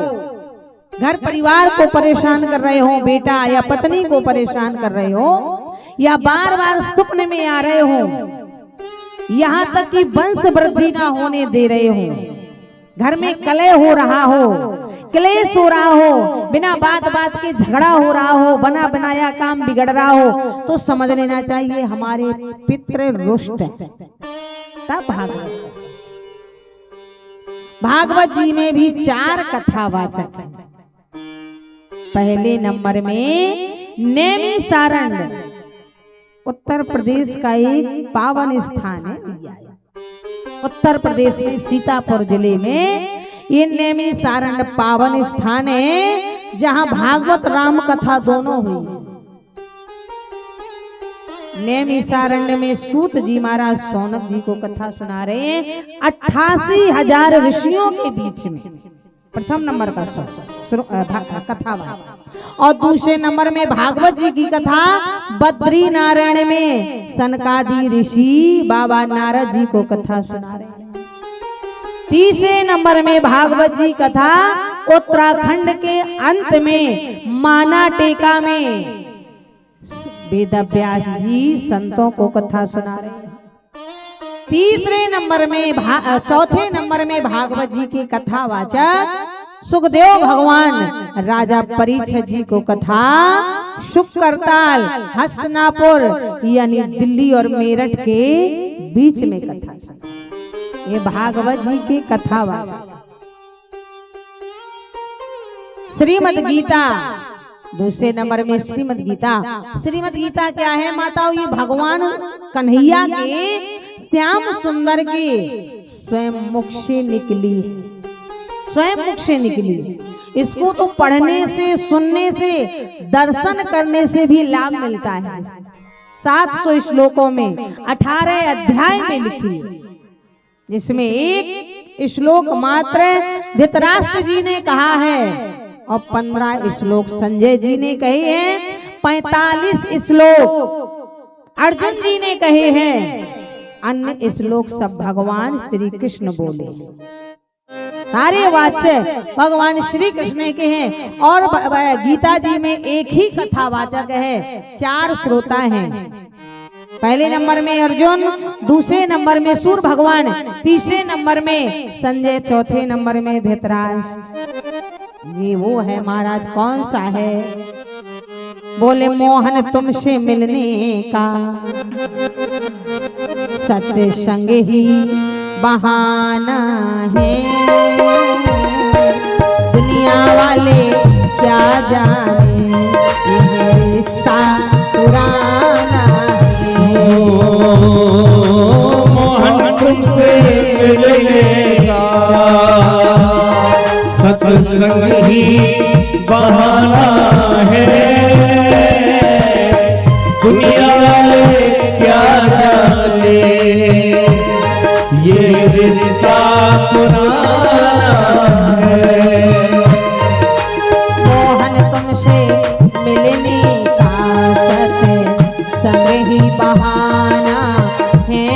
घर परिवार को परेशान कर रहे हो, बेटा या पत्नी को परेशान कर रहे हो, या बार बार स्वप्न में आ रहे हो, यहाँ तक कि वंश वृद्धि ना होने दे रहे हो, घर में कलह हो रहा हो, क्लेश हो रहा हो, बिना बात बात के झगड़ा हो रहा हो, बना बनाया काम बिगड़ रहा हो, तो समझ लेना चाहिए हमारे पितृ रुष्ट हैं। तब भागवत जी में भी 4 कथावाचक हैं। पहले नंबर में नैमिषारण्य, उत्तर प्रदेश का एक पावन स्थान है। उत्तर प्रदेश में सीतापुर जिले में ये नैमिषारण्य पावन स्थान है, जहां भागवत राम कथा दोनों हुई। नैमिषारण्य में सूत जी महाराज सौनक जी को कथा सुना रहे हैं 88,000 ऋषियों के बीच में। प्रथम नंबर का कथा। और दूसरे नंबर में भागवत जी की कथा बद्री नारायण में सनकादि ऋषि बाबा नारद जी को कथा सुना रहे हैं। तीसरे नंबर में भागवत जी कथा उत्तराखंड के अंत में माना टेका में वेद व्यास जी संतों को कथा सुना रहे हैं। चौथे नंबर में भागवत जी की कथावाचक सुखदेव भगवान राजा परीक्षित जी को कथा शुक्रताल हस्तनापुर यानी दिल्ली और मेरठ के बीच में कथा। ये भागवत जी की कथावाचक। श्रीमद् गीता दूसरे नंबर में श्रीमद् गीता। श्रीमद् गीता क्या है माताओं? ये भगवान कन्हैया के श्याम सुंदर के स्वयं मुख से निकली, स्वयं मुख से निकली। इसको तो पढ़ने से, सुनने से, दर्शन करने से भी लाभ मिलता है। 700 श्लोकों में 18 अध्याय में लिखी। जिसमें एक श्लोक मात्र धृतराष्ट्र जी ने कहा है और 15 श्लोक संजय जी ने कहे हैं, 45 श्लोक अर्जुन जी ने कहे हैं, अन्य श्लोक सब भगवान श्री कृष्ण बोले। सारे वाच्य भगवान श्री कृष्ण के हैं और गीता जी में एक ही कथावाचक है, 4 श्रोता हैं। पहले नंबर में अर्जुन, दूसरे नंबर में सूर्य भगवान, तीसरे नंबर में संजय, चौथे नंबर में धृतराष्ट्र। ये वो है महाराज, कौन सा है? बोले मोहन तुमसे मिलने का सत्संग ही बहाना है, दुनिया वाले क्या जाने ये रिश्ता पुराना है। मोहन तुमसे मिलने का सत्संग ही बहाना है, दुनिया वाले क्या जाने ये रिश्ता पुराना है। मोहन तुमसे मिलने का सत्संग ही बहाना है,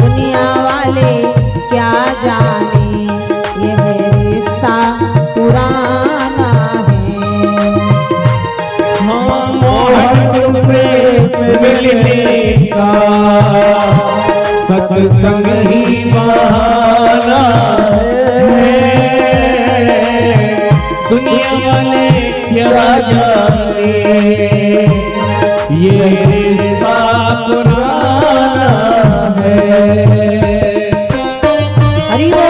दुनिया वाले क्या जाने यह रिश्ता पुराना है। हाँ, मोहन तुमसे मिलने का सत्संग ही बहाना है, दुनिया वाले क्या जाने ये रिश्ता पुराना है। हरि बोल।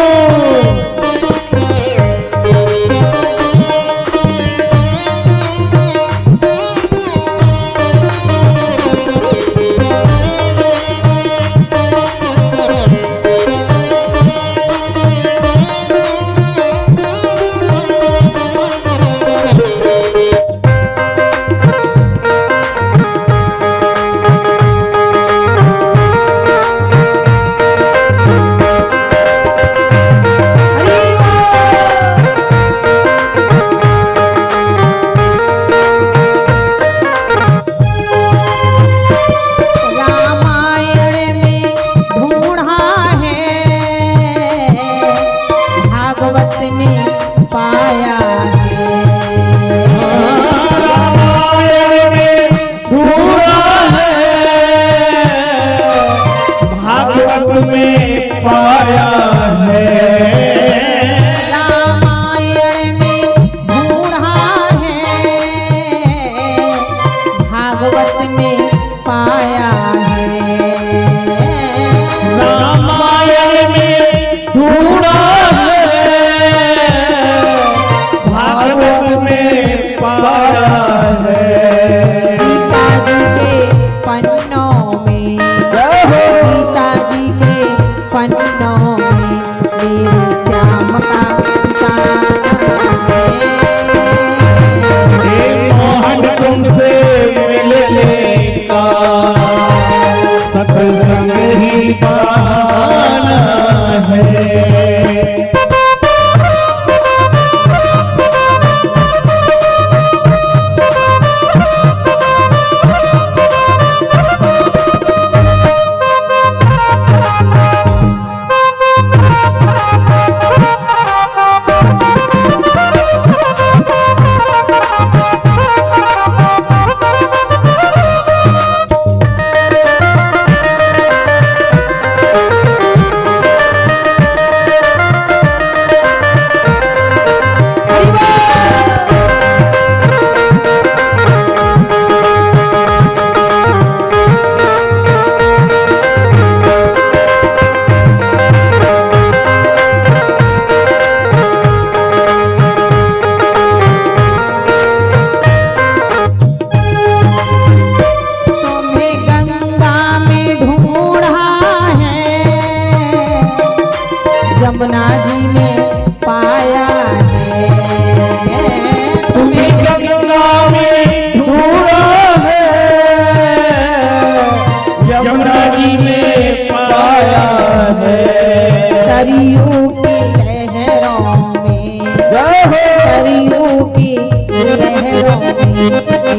सरयू की लहरों में, सरयू की लहरों में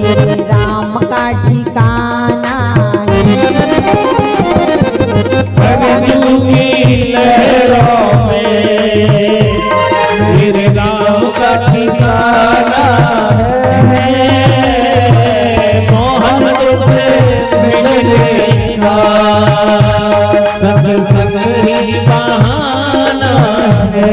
मेरे राम का ठिकाना है। सरयू की लहरों में मेरे राम का ठिकाना है। मोहन तुझसे मिलने का सत्संग ही बहाना है।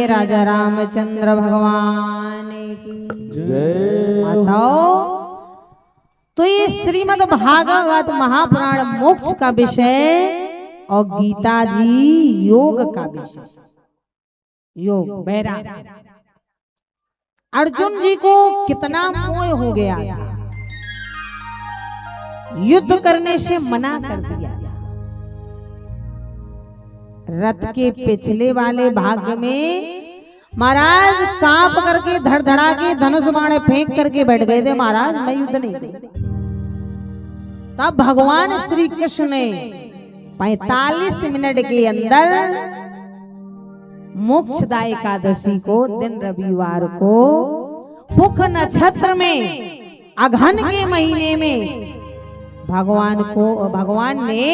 राजा रामचंद्र भगवान की जय। माताओं, तो ये श्रीमद् भागवत महापुराण मोक्ष का विषय और गीता जी योग का विषय। योग बैराग। अर्जुन जी को कितना मोह हो गया था, युद्ध करने से मना कर दिया। रथ के पिछले वाले भाग में महाराज कांप करके धड़धड़ा के धनुष बाण फेंक करके बैठ गए थे, महाराज मैं युद्ध नहीं करूं। तब भगवान श्री कृष्ण ने 45 मिनट के अंदर मोक्षदा एकादशी को दिन रविवार को पुख नक्षत्र में अघन के महीने में भगवान ने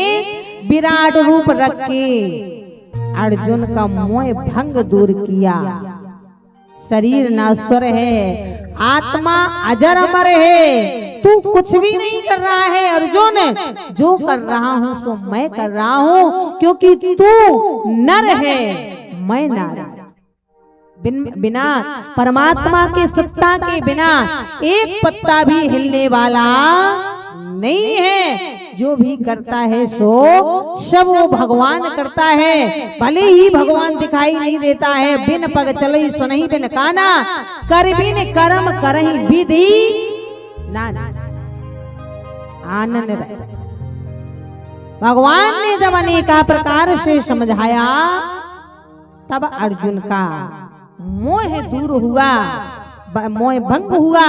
विराट रूप रख के अर्जुन का मोह भंग दूर किया। शरीर नश्वर है, आत्मा अजर अमर है, तू कुछ भी नहीं कर रहा है अर्जुन, जो कर रहा हूं सो मैं कर रहा हूं, क्योंकि तू नर है मैं नारी। बिना परमात्मा के सत्ता के बिना एक पत्ता भी हिलने वाला नहीं है। जो भी करता है सो सब वो भगवान करता है। भले ही भगवान दिखाई नहीं देता है, बिन पग चलई सुनहि बिन काना, कर बिन कर्म करहि विधि नाना। आनंद रहे। भगवान ने जब अनेका प्रकार से समझाया तब अर्जुन का मोह दूर हुआ, मोह भंग हुआ,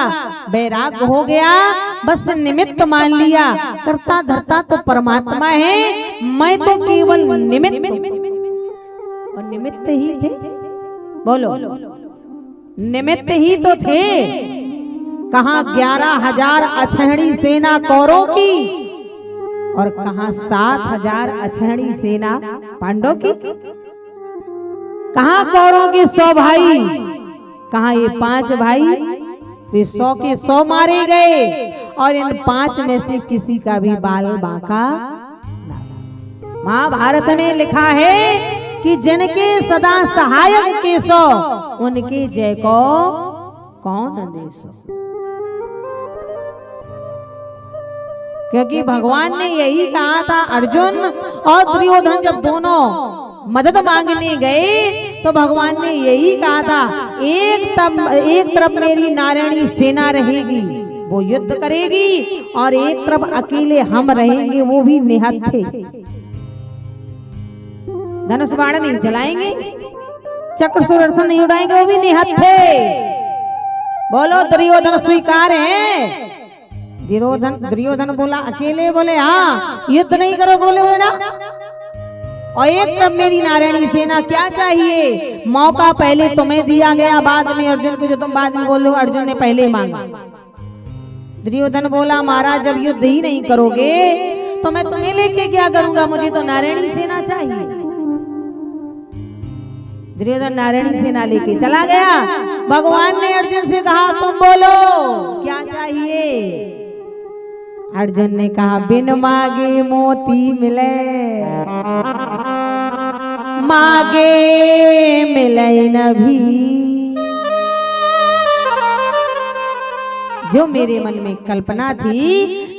वैराग्य हो गया। बस निमित्त मान लिया, करता धरता तो परमात्मा है, मैं तो केवल निमित्त। और निमित्त ही थे, बोलो निमित्त ही तो थे। कहां 11,000 अछहड़ी सेना कौरवों की और कहां 7,000 अछहड़ी सेना पांडवों की। कहां कौरवों के 100 भाई, कहां ये 5 भाई, वे 100 के 100 मारे गए और इन 5 में से किसी का भी बाल बांका। महाभारत में लिखा है कि जिनके सदा सहायक के 100, उनके जय को कौन दे सो। क्योंकि भगवान ने यही कहा था। अर्जुन और दुर्योधन जब दोनों मदद मांगने गए तो भगवान ने यही कहा था, एक तरफ मेरी नारायणी सेना रहेगी, वो युद्ध करेगी, और एक तरफ अकेले हम रहेंगे, वो भी निहत्थे। धनुष बाण नहीं चलाएंगे, चक्र सुदर्शन नहीं उड़ाएंगे, वो भी निहत्थे। बोलो दुर्योधन स्वीकार है? दुर्योधन बोला अकेले, बोले हाँ। युद्ध नहीं करो, बोले ना। और एक तरफ मेरी नारायणी सेना, क्या चाहिए? मौका पहले तुम्हें दिया गया, बाद में अर्जुन को, जो तुम बाद में बोलो अर्जुन ने पहले मांगा। दुर्योधन बोला महाराज जब युद्ध ही नहीं करोगे तो मैं तुम्हें लेके क्या करूंगा, मुझे तो नारायणी सेना चाहिए। दुर्योधन नारायणी सेना लेके चला गया। भगवान ने अर्जुन से कहा तुम बोलो क्या चाहिए? अर्जुन ने कहा बिन मांगे मोती मिले, मांगे मिले न भी। जो मेरे मन में कल्पना थी,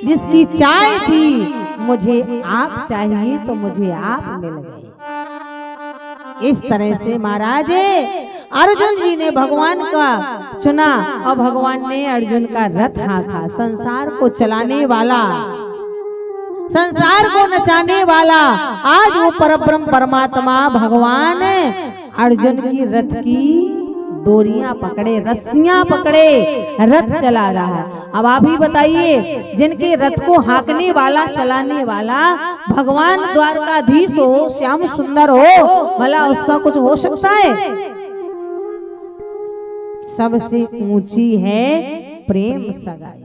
जिसकी चाह थी, मुझे आप चाहिए तो मुझे आप मिल गए। इस तरह से महाराज अर्जुन जी ने भगवान का चुना और भगवान ने अर्जुन का रथ हाँका। संसार को चलाने वाला, संसार को नचाने वाला, आज वो परब्रह्म परमात्मा भगवान अर्जुन की रथ की डोरियां पकड़े, रस्सियां पकड़े रथ चला रहा है। अब आप ही बताइए, जिनके रथ को हाँकने वाला, चलाने वाला भगवान द्वारकाधीश हो, श्याम सुंदर हो, भला उसका कुछ हो सकता है? सबसे ऊंची है प्रेम सगाई।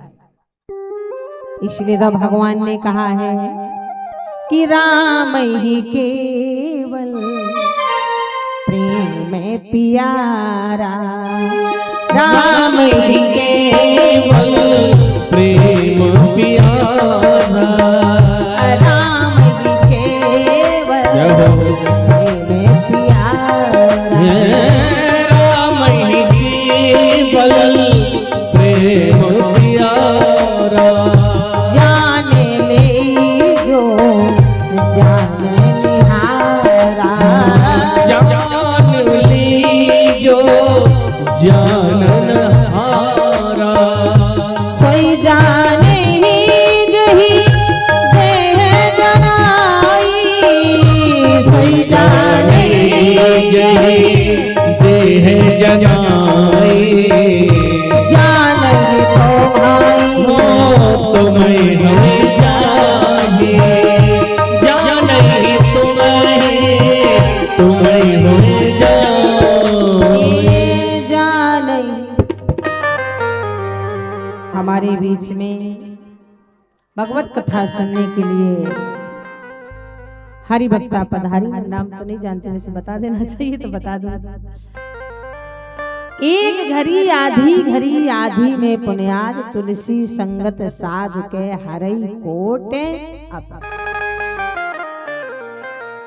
इसलिए तो भगवान ने कहा है कि राम ही केवल प्रेम प्यारा, राम ही केवल प्रेम प्यारा, राम ही केवल प्रेम प्यारा, राम ही केवल प्रेम प्यारा, जान ले जो जान निहारा, जान लीजो जानन हारा, सोई जाने ही जही देह जनाई, सोई जाने ही जही देह जनाई, जान तो भाई हो तुम्हें हमें चाहिए, जान ही तुम्हें हमें चाहिए। जान हमारे बीच में भगवत कथा सुनने के लिए हरि भक्ता पधारी। नाम तो नहीं जानते, वैसे बता देना चाहिए तो बता दो। एक घड़ी आधी घड़ी आधी में पुण्याज, तुलसी संगत साधु के हरई कोट अब।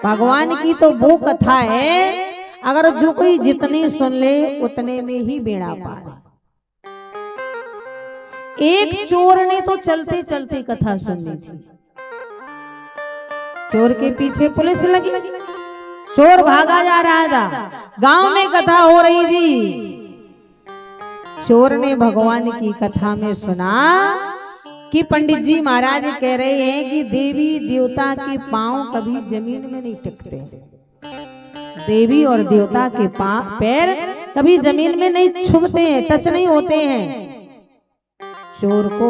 भगवान की तो वो कथा है, अगर जो कोई जितनी सुन ले उतने में ही बेड़ा पार। एक चोर ने तो चलते चलते कथा सुननी थी, चोर के पीछे पुलिस लगी, चोर भागा जा रहा था, गांव में कथा हो रही थी। चोर ने भगवान की कथा में सुना कि पंडित जी महाराज कह रहे हैं कि देवी देवता के पांव कभी जमीन में नहीं टिकते, देवी और देवता के पैर कभी जमीन में नहीं छुपते हैं, टच नहीं होते हैं। चोर को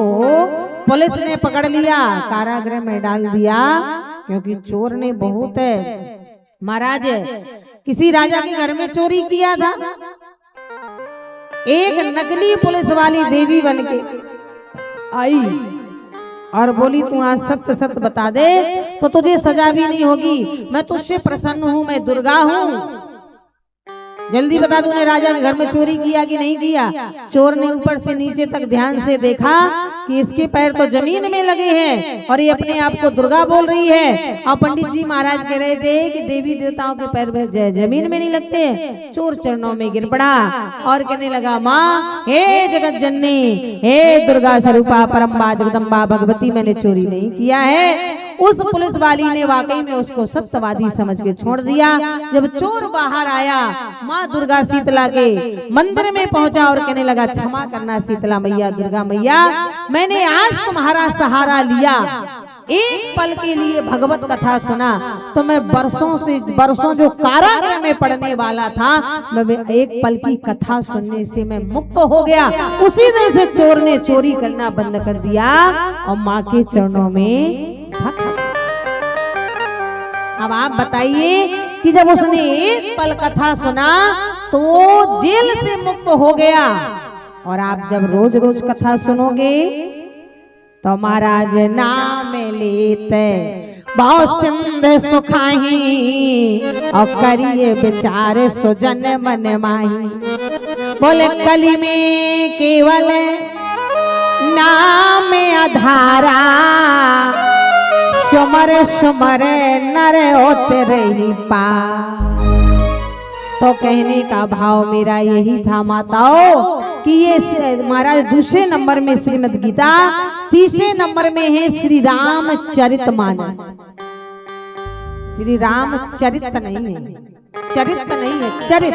पुलिस ने पकड़ लिया, कारागृह में डाल दिया, क्योंकि चोर ने बहुत महाराज किसी राजा के घर में चोरी किया था। एक नकली पुलिस वाली देवी बन के आई और बोली तू आज सत्य सत्य बता दे तो तुझे सजा भी नहीं होगी, मैं तुझसे प्रसन्न हूं, मैं दुर्गा हूं, जल्दी बता तूने राजा के घर में चोरी किया कि नहीं किया। चोर ने ऊपर से नीचे तक ध्यान से देखा कि इसके पैर तो जमीन में लगे हैं और ये अपने आप को दुर्गा बोल रही है, और पंडित जी महाराज कह रहे थे कि देवी देवताओं के पैर जमीन में नहीं लगते। चोर चरणों में गिर पड़ा और कहने लगा, माँ हे जगत जननी, हे दुर्गा स्वरूपा परम्बा जगदम्बा भगवती, मैंने चोरी नहीं किया है। उस पुलिस वाली ने वाकई में उसको सत्यवादी समझ के छोड़ दिया। जब चोर बाहर आया, माँ दुर्गा शीतला के मंदिर में पहुंचा और कहने लगा, क्षमा करना शीतला मैया, दुर्गा मैया, मैंने आज तुम्हारा सहारा लिया, एक पल के लिए भगवत कथा सुना तो मैं बरसों जो कारागृह में पड़ने वाला था, मैं एक पल की कथा सुनने से मैं मुक्त हो गया। उसी दिन से चोर ने चोरी करना बंद कर दिया और माँ के चरणों में। अब आप बताइए कि जब उसने एक पल कथा सुना तो जेल से मुक्त हो गया, और आप जब रोज रोज कथा सुनोगे तो महाराज नाम लेते बहुत सिंध सुखाही और करिए बेचारे सुजन मन माही। बोले कली में केवल नाम आधारा, सुमर सुमर नर होते रही पा। तो कहने का भाव मेरा यही था माताओं कि ये महाराज दूसरे नंबर में श्रीमद् गीता, तीसरे नंबर में है श्री रामचरितमानस। श्री रामचरित नहीं है, चरित नहीं है, चरित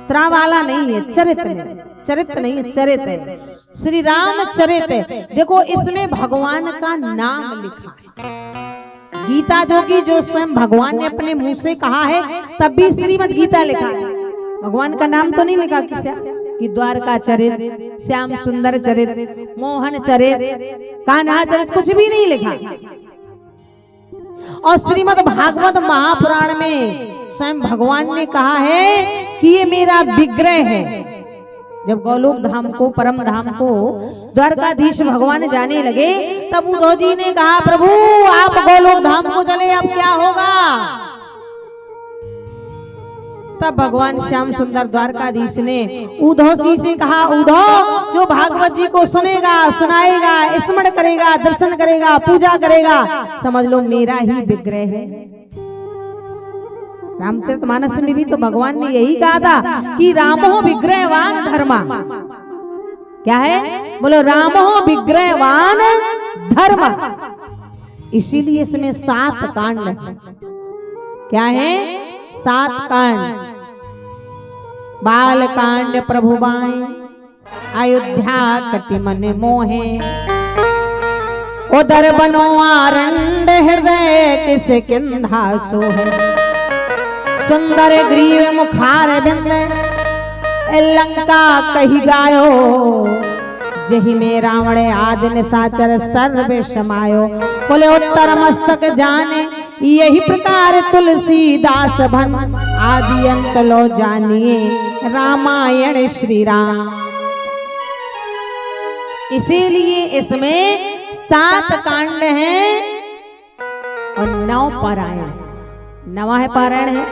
त्रा वाला नहीं है, चरित नहीं, चरित नहीं है, चरित है, श्री रामचरित है। देखो इसमें भगवान का नाम लिखा है। गीता जो कि जो स्वयं भगवान ने अपने मुंह से कहा है, तब भी श्रीमद् गीता लिखा है। भगवान का नाम तो नहीं लिखा कि द्वारका चरित, श्याम सुंदर चरित, मोहन चरित, कान्हा चरित, कुछ भी नहीं लिखा। और श्रीमद् भागवत महापुराण में स्वयं भगवान ने कहा है कि ये मेरा विग्रह है। जब गोलोक धाम को, परम धाम को द्वारकाधीश भगवान जाने लगे, तब उद्धव जी ने कहा प्रभु आप गोलोक धाम को चले, अब क्या होगा? तब भगवान श्याम सुंदर द्वारकाधीश ने उद्धव जी से कहा, उद्धव जो भागवत जी को सुनेगा, सुनाएगा, स्मरण करेगा, दर्शन करेगा, पूजा करेगा, समझ लो मेरा ही विग्रह है। रामचरितमानस में भी तो भगवान ने यही कहा था कि रामो विग्रहवान धर्मा। क्या है? बोलो रामो विग्रहवान धर्मा। इसीलिए इसमें 7 कांड है। क्या है? 7 कांड। बाल कांड प्रभु बाएं, अयोध्या कटि मन मोहे, उदर बनो आरंड हृदय किस किंधा सोहे, सुंदर ग्रीव मुखार बिंद लंका कही गायो, जही में रावण आदि निशाचर सर्व समायो। बोले उत्तर मस्तक जाने यही प्रकार तुलसीदास भन, आदि अंत लो जानिए रामायण श्री राम। इसीलिए इसमें 7 कांड हैं और 9 पारायण। 9 है पारायण है।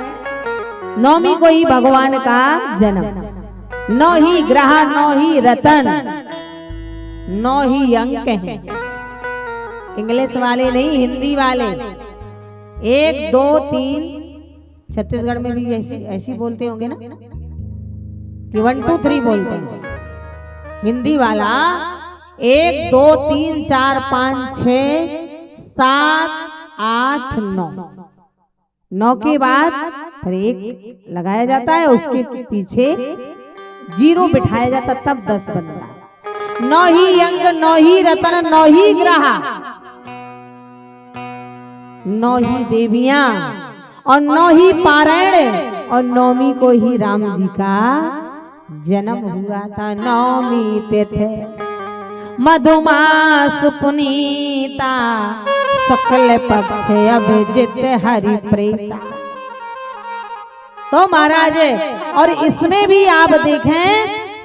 9वीं को ही भगवान का जन्म, 9 ही ग्रह, 9 ही रतन, 9 ही अंक हैं। इंग्लिश वाले नहीं, हिंदी वाले। 1 2 3, छत्तीसगढ़ में भी ऐसी बोलते होंगे ना कि 1 2 3 बोलते हैं। हिंदी वाला 1 2 3 4 5 6 7 8 9, 9 के बाद फिर 1 लगाया जाता है, उसके पीछे 0 बिठाया जाता, तब 10 बनता है। 9 ही अंग, 9 ही रतन, 9 ही ग्रह, 9 ही देवियां और 9 ही पारायण। और 9वीं को ही राम जी का जन्म हुआ था। 9वीं तिथि मधुमास पुनीता, सकल पक्ष अभिजित हरि प्रेता। तो महाराज, और इसमें भी आप देखें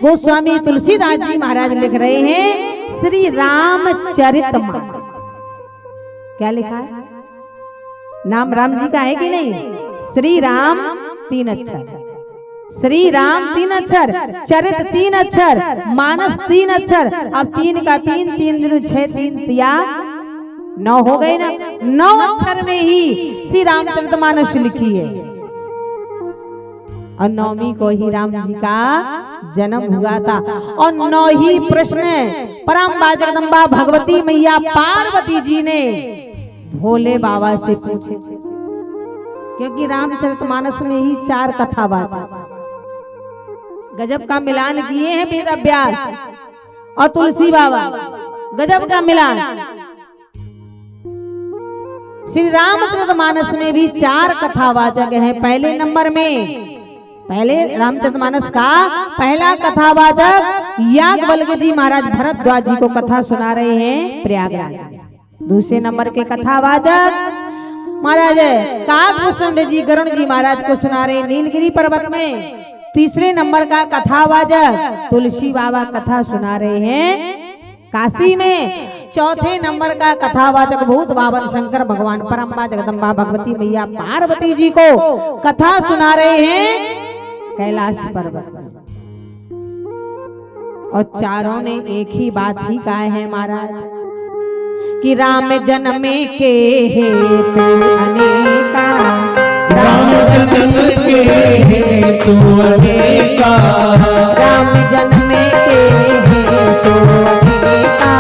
गोस्वामी तुलसीदास जी महाराज लिख रहे हैं श्री रामचरितमानस। क्या लिखा है? नाम राम जी का है कि नहीं? श्री राम 3 अक्षर, श्री राम 3 अक्षर, चरित 3 अक्षर, मानस 3 अक्षर। अब 3 का 3, 3 दूनी 6, 3 तिया 9 हो गए ना। 9 अक्षर में ही श्री रामचरितमानस लिखी है। और 9वीं को ही राम जी का जन्म हुआ था। और 9 ही प्रश्न परम जगदम्बा भगवती मैया पार्वती जी ने भोले बाबा से पूछे, क्योंकि रामचरितमानस में ही 4 कथावाचक गजब का मिलान किए हैं वेद व्यास और तुलसी बाबा। गजब का मिलान। श्री रामचरितमानस में भी 4 कथावाचक हैं। पहले नंबर में, पहले रामचरितमानस का पहला कथावाचक याज्ञवल्क्य जी महाराज भरद्वाज जी को कथा सुना रहे हैं प्रयागराज में। दूसरे नंबर के कथावाचक महाराज काकभूषण जी गरुड़ जी महाराज को सुना रहे नीलगिरी पर्वत में। तीसरे नंबर का कथावाचक तुलसी बाबा कथा सुना रहे हैं काशी में। चौथे नंबर का कथावाचक भूत बावन शंकर भगवान परम्बा जगदम्बा भगवती मैया पार्वती जी को कथा सुना रहे हैं कैलाश पर्वत पर। और चारों ने एक ही बात ही कहा है महाराज कि राम जन्मे के हेतु अनेका, राम जन्म के हेतु अनेका, राम जन्म के हेतु अनेका,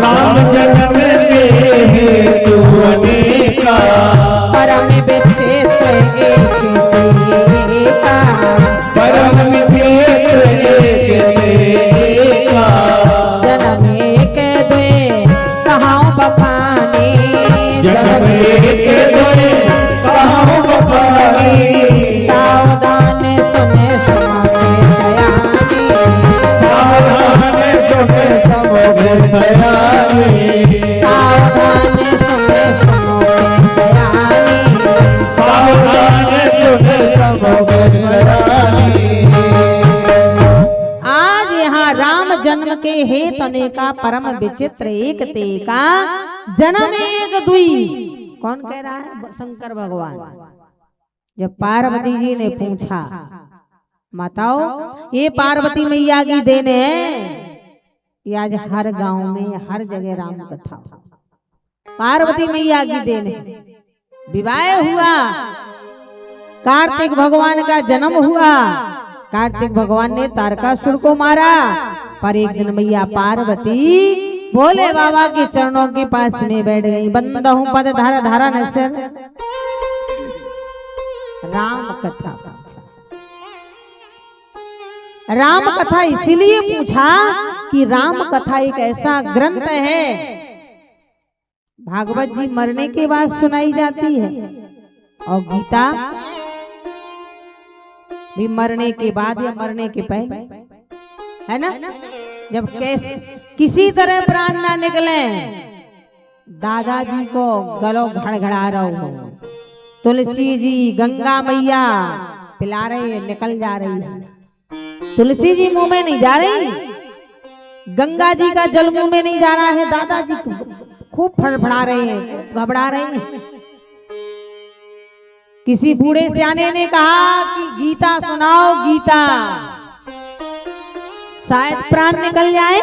राम जन्म के हेतु अनेका, परम विचित्र एक का, परम विचित्र एक का, जन्म एक द्वे कहाँ बखाने, जन्म एक द्वे कहाँ बखाने, सावधान सुने समोगे सयाने, सावधान सुने समोगे सयाने, सावधान सुने समोगे सयाने, सावधान सुने समोगे सयाने। आज यहाँ राम जन्म के हेत अनेका, परम विचित्र एक ते का, जन्म एक दुई। कौन कह रहा है? शंकर भगवान। जब पार्वती जी ने पूछा, माताओ ये पार्वती मैया की देन है कि आज हर गांव में हर जगह राम कथा, पार्वती मैया की देन है। विवाह हुआ, कार्तिक भगवान का जन्म हुआ, कार्तिक भगवान ने तारकासुर को मारा, पर एक दिन मैया पार्वती भोले बाबा के चरणों के पास में बैठ गई। बंद हूँ पद धारा धारा नसर राम कथा पूछा। राम कथा इसीलिए पूछा कि राम कथा एक ऐसा ग्रंथ है, भागवत जी मरने के बाद सुनाई जाती है, और गीता भी मरने के बाद या मरने के पहले, है ना? जब कैसे किसी तरह प्राण ना निकले, दादाजी को गलो घड़घड़ा रहा हो, तुलसी जी गंगा मैया पिला रही, निकल जा रही है, तुलसी जी मुंह में नहीं जा रही, गंगा जी का जल मुंह में नहीं जा रहा है, दादाजी खूब फड़फड़ा रहे हैं, घबरा रहे हैं। किसी बूढ़े सियाने ने कहा कि गीता सुनाओ, गीता, शायद प्राण निकल जाए,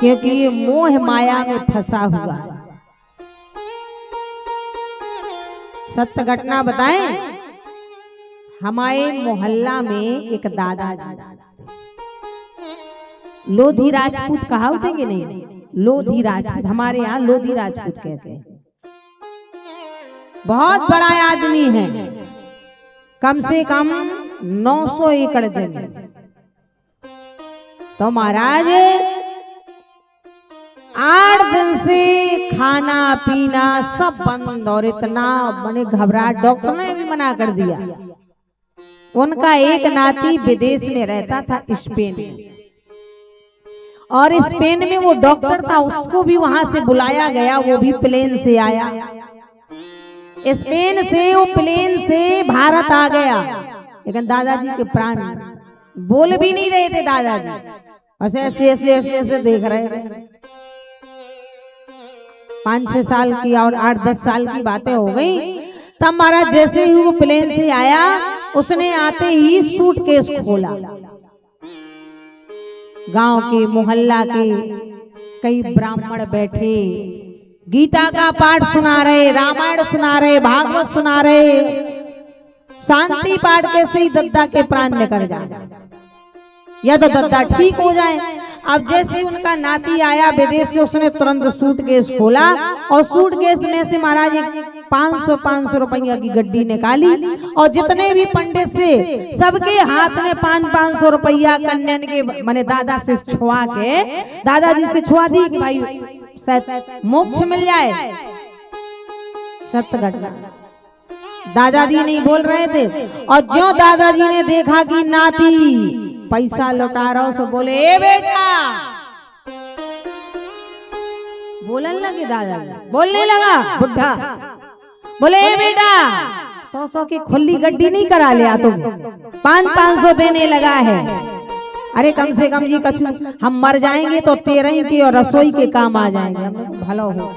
क्योंकि ये मोह माया में फंसा हुआ है। सत्य घटना बताएं, हमारे मोहल्ला में एक दादाजी, लोधी राजपूत कहावत है कि नहीं? लोधी राजपूत, हमारे यहाँ लोधी राजपूत कहते हैं। बहुत बड़ा आदमी है, कम से कम 900 एकड़ जमीन। तो महाराज 8 दिन से खाना पीना सब बंद, और इतना बड़े घबराहट, डॉक्टर ने भी मना कर दिया। उनका एक नाती विदेश में रहता था, स्पेन में, और स्पेन में वो डॉक्टर था, उसको भी वहां से बुलाया गया, वो भी प्लेन से आया, स्पेन से वो प्लेन से भारत आ गया। लेकिन दादाजी के प्राण बोल भी नहीं रहे थे, दादाजी ऐसे ऐसे ऐसे ऐसे ऐसे देख रहे थे। 5-6 साल की और 8-10 साल की बातें हो गई। तब महाराज जैसे ही वो प्लेन से आया, उसने आते ही सूटकेस खोला, गांव के मोहल्ला के कई ब्राह्मण बैठे, गीता का पाठ सुना रहे, रामायण सुना रहे, भागवत सुना रहे, शांति पाठ के से ही दद्दा के प्राण निकल जाए या तो दद्दा ठीक हो जाए। अब जैसे उनका नाती आया विदेश से, उसने तुरंत सूटकेस खोला, और सूटकेस में से महाराज 500 रुपया की गड्डी निकाली, और जितने भी पंडित से सबके हाथ में 500 रुपया कन्यान के माने दादा से छुआ के, दादाजी से छुआ दी कि भाई शायद मोक्ष मिल जाए। सत्य घटना, दादाजी नहीं बोल रहे थे, और जो दादाजी ने देखा कि नाती पैसा लौटा रहा हो, सो बोले ए बेटा, बोलने लगे दादाजी, बोलने लगा बुढ़ा, बोले ए बेटा 100 की खुली गड्डी नहीं करा लिया तुम, 500 देने लगा है। अरे कम से कम जी कछु हम मर जाएंगे तो 13 की और रसोई के काम आ जाएंगे, हम भला हो।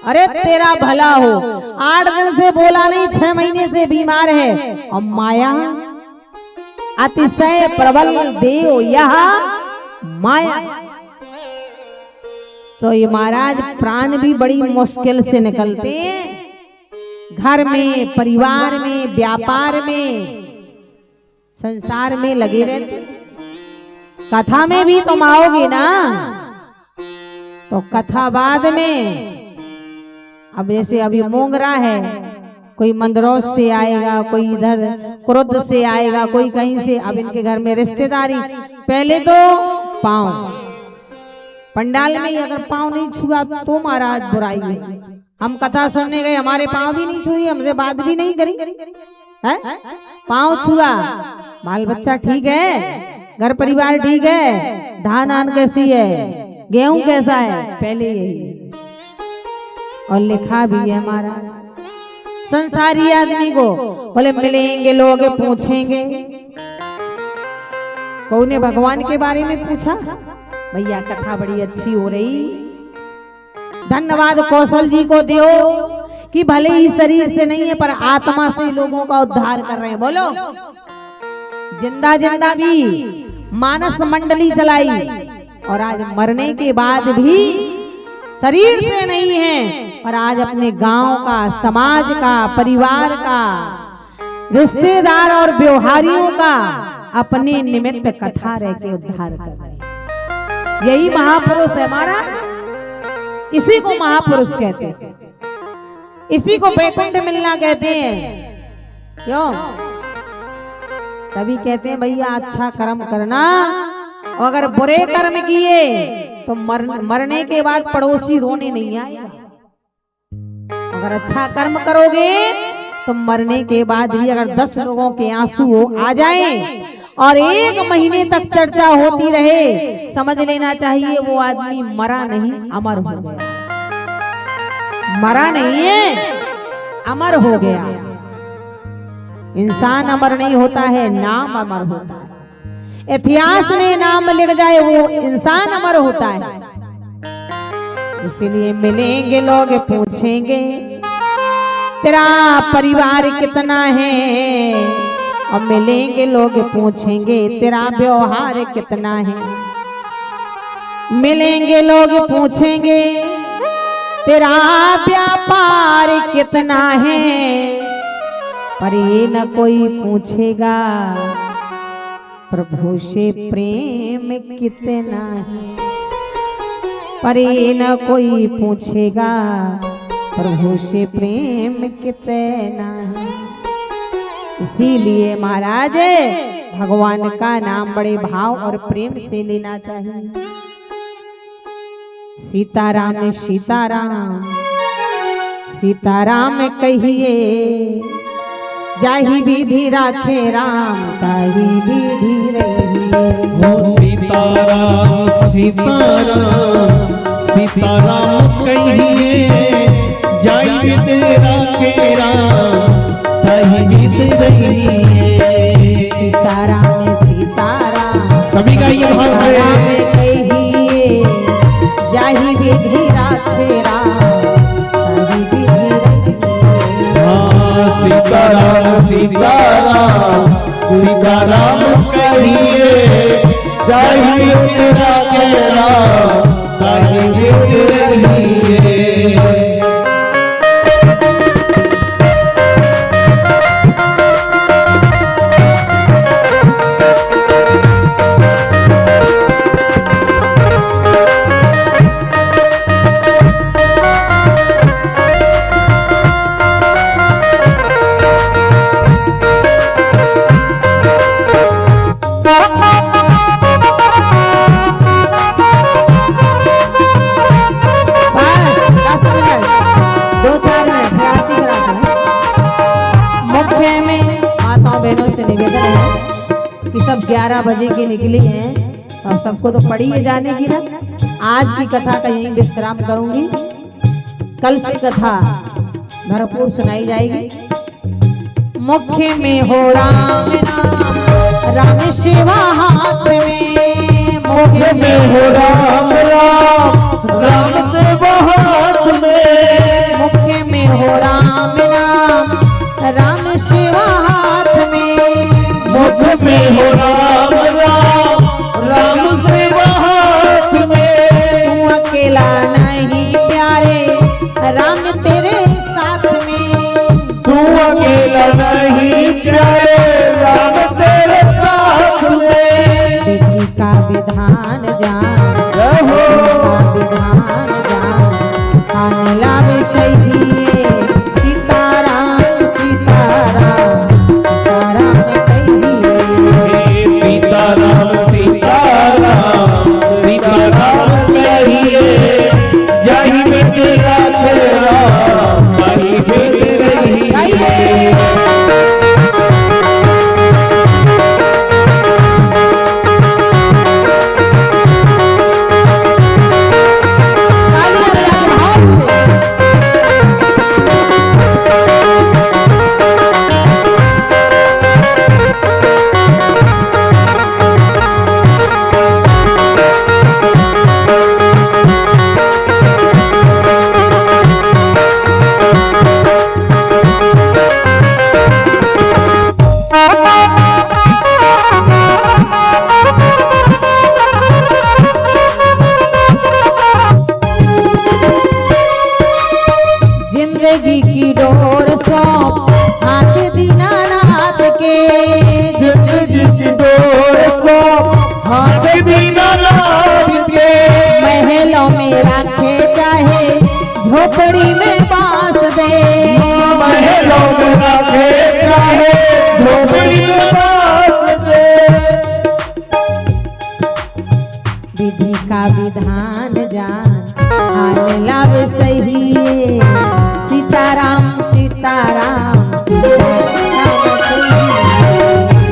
अरे तेरा भला हो, 8 दिन से बोला नहीं, 6 महीने से बीमार है, और माया अतिशय प्रबल देव यह माया। तो ये महाराज प्राण भी बड़ी मुश्किल से निकलते हैं, घर में, परिवार में, व्यापार में, संसार में लगे रहते। कथा में भी तुम आओगे ना, तो कथा बाद में, अब जैसे अभी मोंगरा है, कोई मंदरौस से आएगा, कोई इधर क्रोध से आएगा, कोई कहीं से। अब इनके घर में रिश्तेदारी, पहले तो पांव, पंडाल में ही अगर पांव नहीं छुआ तो महाराज बुराई है। हम कथा सुनने गए, हमारे पांव भी नहीं छुई, हमसे बात भी नहीं करी है, पांव छुआ, बाल बच्चा ठीक है, घर परिवार ठीक है, धान आन कैसी है, गेहूं कैसा है, पहले यही। और लिखा भी है हमारा संसारी आदमी को, बोले मिलेंगे लोग पूछेंगे। कौन ने भगवान के बारे में पूछा, भैया कथा बड़ी अच्छी हो रही, धन्यवाद कौशल जी को दियो कि भले ही शरीर से नहीं है पर आत्मा से लोगों का उद्धार कर रहे हैं। बोलो, जिंदा जिंदा भी मानस मंडली चलाई, और आज मरने के बाद भी शरीर से नहीं है पर आज अपने गांव का, समाज का, परिवार का, रिश्तेदार और व्यवहारियों का अपने निमित्त कथा रह के उद्धार कर रहे हैं। यही महापुरुष है हमारा, इसी को महापुरुष कहते हैं, इसी को वैकुंठ मिलना कहते हैं। क्यों? तभी कहते हैं भैया अच्छा कर्म करना, और अगर बुरे कर्म किए तो मरने के बाद पड़ोसी रोने नहीं आएगा। अगर अच्छा कर्म करोगे तो मरने के बाद भी अगर 10 लोगों के आंसू आ जाएं और 1 महीने तक चर्चा होती रहे, समझ लेना चाहिए वो आदमी मरा नहीं, अमर हो गया। मरा नहीं है, अमर हो गया। इंसान अमर नहीं होता है, नाम अमर होता है। इतिहास में नाम लिख जाए वो इंसान अमर होता है। इसीलिए मिलेंगे लोग पूछेंगे तेरा परिवार कितना है, और मिलेंगे लोग पूछेंगे तेरा व्यवहार कितना है। मिलेंगे लोग पूछेंगे तेरा व्यापार कितना है, पर ये न कोई पूछेगा प्रभु से प्रेम कितना है। पर ये न कोई पूछेगा प्रभु से प्रेम कितना है। इसीलिए महाराज भगवान का नाम बड़े भाव और प्रेम से लेना चाहिए। सीताराम सीताराम सीताराम कहिए, जाहि विधि राखे राम ताहि विधि रहिए। हो सीताराम सीताराम सीताराम कहिए, जाहि विधि राखे राम ताहि विधि रहिए। सीताराम सीताराम सभी गाइए भाव से, कहिए जाहि विधि राखे राम ताहि विधि रहिए। हाँ सीताराम सीताराम सीताराम कहिए, जाहि विधि राखे राम ताहि विधि रहिए। कि सब 11 बजे के निकले हैं, और सबको तो पड़ी है जाने की ना। आज की कथा का यहीं विश्राम करूंगी, कल से कथा भरपूर सुनाई जाएगी। मुख्य में हो राम नाम, राम शिवा हाथ में। मुख्य में हो राम राम, राम शिवा हाथ में। मुख्य में हो राम नाम, राम शिवा हाथ में। मुख में हो राम राम, राम शिवा हाथ में। तू अकेला नहीं प्यारे, राम तेरे साथ में। विधान जान, जय हो। इनका विधान जान, आने लावे सही सीताराम सीताराम सीताराम कहिए, सीताराम सीताराम सीताराम कहिए, जाहि में तेरा तेरा माही भेद रहिए। जिंदगी की डोर सौंप हाथ दीनानाथ के, जिंदगी की डोर को हाथ दीनानाथ के, महलों में रखे चाहे झोपड़ी में बांस दे, महलों में रखे चाहे झोपड़ी में बांस दे। विधि का विधान जान, हाल लाभ सही सीताराम सीताराम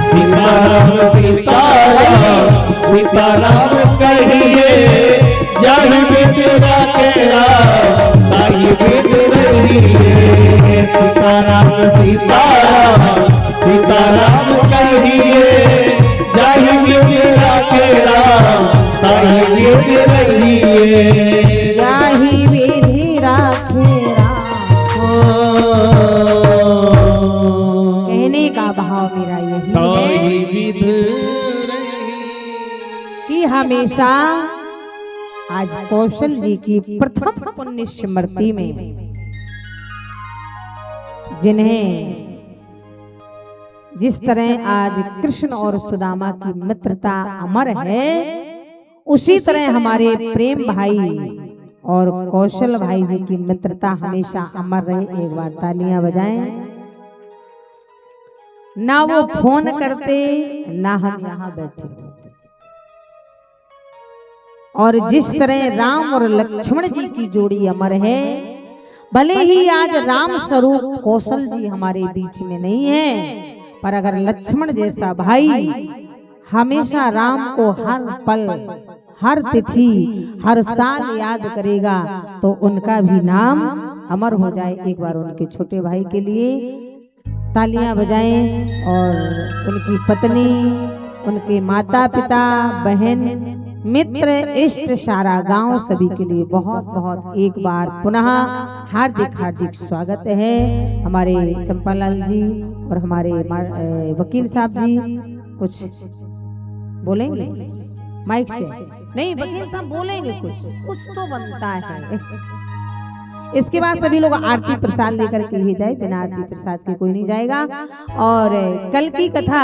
सीताराम सीताराम सीताराम कहिए, जाहि में तेरा तेरा ताहि भेद रहिए। सीताराम सीताराम सीताराम कहिए, जाहि में तेरा तेरा ताहि भेद रहिए। याही विधि राखे राम। कहने का भाव मेरा यही है कि हमेशा आज कौशल जी की प्रथम पुण्य स्मृति में जिन्हें जिस तरह आज कृष्ण और सुदामा की मित्रता अमर है, उसी तरह हमारे प्रेम भाई और कौशल भाई जी की मित्रता हमेशा अमर रहे। एक बार तालियां बजाएं। ना वो फोन करते, ना हम यहाँ बैठे होते। और जिस तरह राम और लक्ष्मण जी की जोड़ी अमर है, भले ही आज राम स्वरूप कौशल जी हमारे बीच में नहीं है, पर अगर लक्ष्मण जैसा भाई हमेशा राम को हर पल, हर तिथि, हर साल याद करेगा तो उनका भी नाम अमर हो जाए। एक बार उनके छोटे भाई के लिए तालियां बजाएं और उनकी पत्नी, उनके माता पिता, बहन, मित्र, इष्ट, सारा गांव सभी के लिए बहुत बहुत एक बार पुनः हार्दिक हार्दिक स्वागत है। हमारे चंपालाल जी और हमारे वकील साहब जी कुछ बोलेंगे माइक से? नहीं, वकील साहब बोलेंगे, कुछ तो बनता है। इसके बाद सभी लोग आरती प्रसाद लेकर के ही जाए, बिना आरती प्रसाद के कोई नहीं जाएगा। और कल की कथा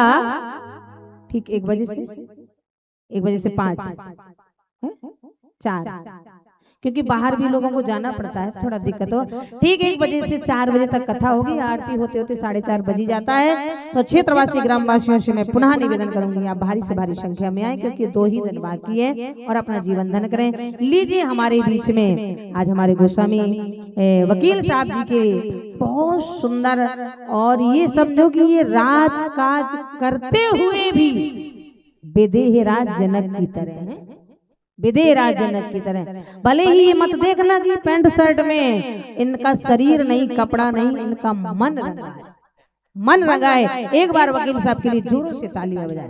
ठीक 1 बजे से 5 4, क्योंकि बाहर भी लोगों को जाना पड़ता है, थोड़ा दिक्कत हो। ठीक 1 बजे से 4 बजे तक कथा होगी। आरती होते होते 4:30 बज जाता है। तो क्षेत्रवासी ग्रामवासियों से मैं पुनः निवेदन करूंगी, आप भारी से भारी संख्या में आए, क्योंकि 2 ही दिन बाकी है और अपना जीवन धन करें। लीजिए हमारे बीच में आज हमारे गोस्वामी वकील साहब जी के बहुत सुंदर, और ये समझो कि ये राजकाज करते हुए भी विदेहराज जनक की तरह है, विदेहराज जनक की तरह। भले ही ये मत देखना कि पैंट शर्ट में इनका शरीर नहीं, कपड़ा नहीं, इनका मन रंगा है, मन रंगा है। एक बार वकील साहब के लिए जोरों से तालियां बजाएं।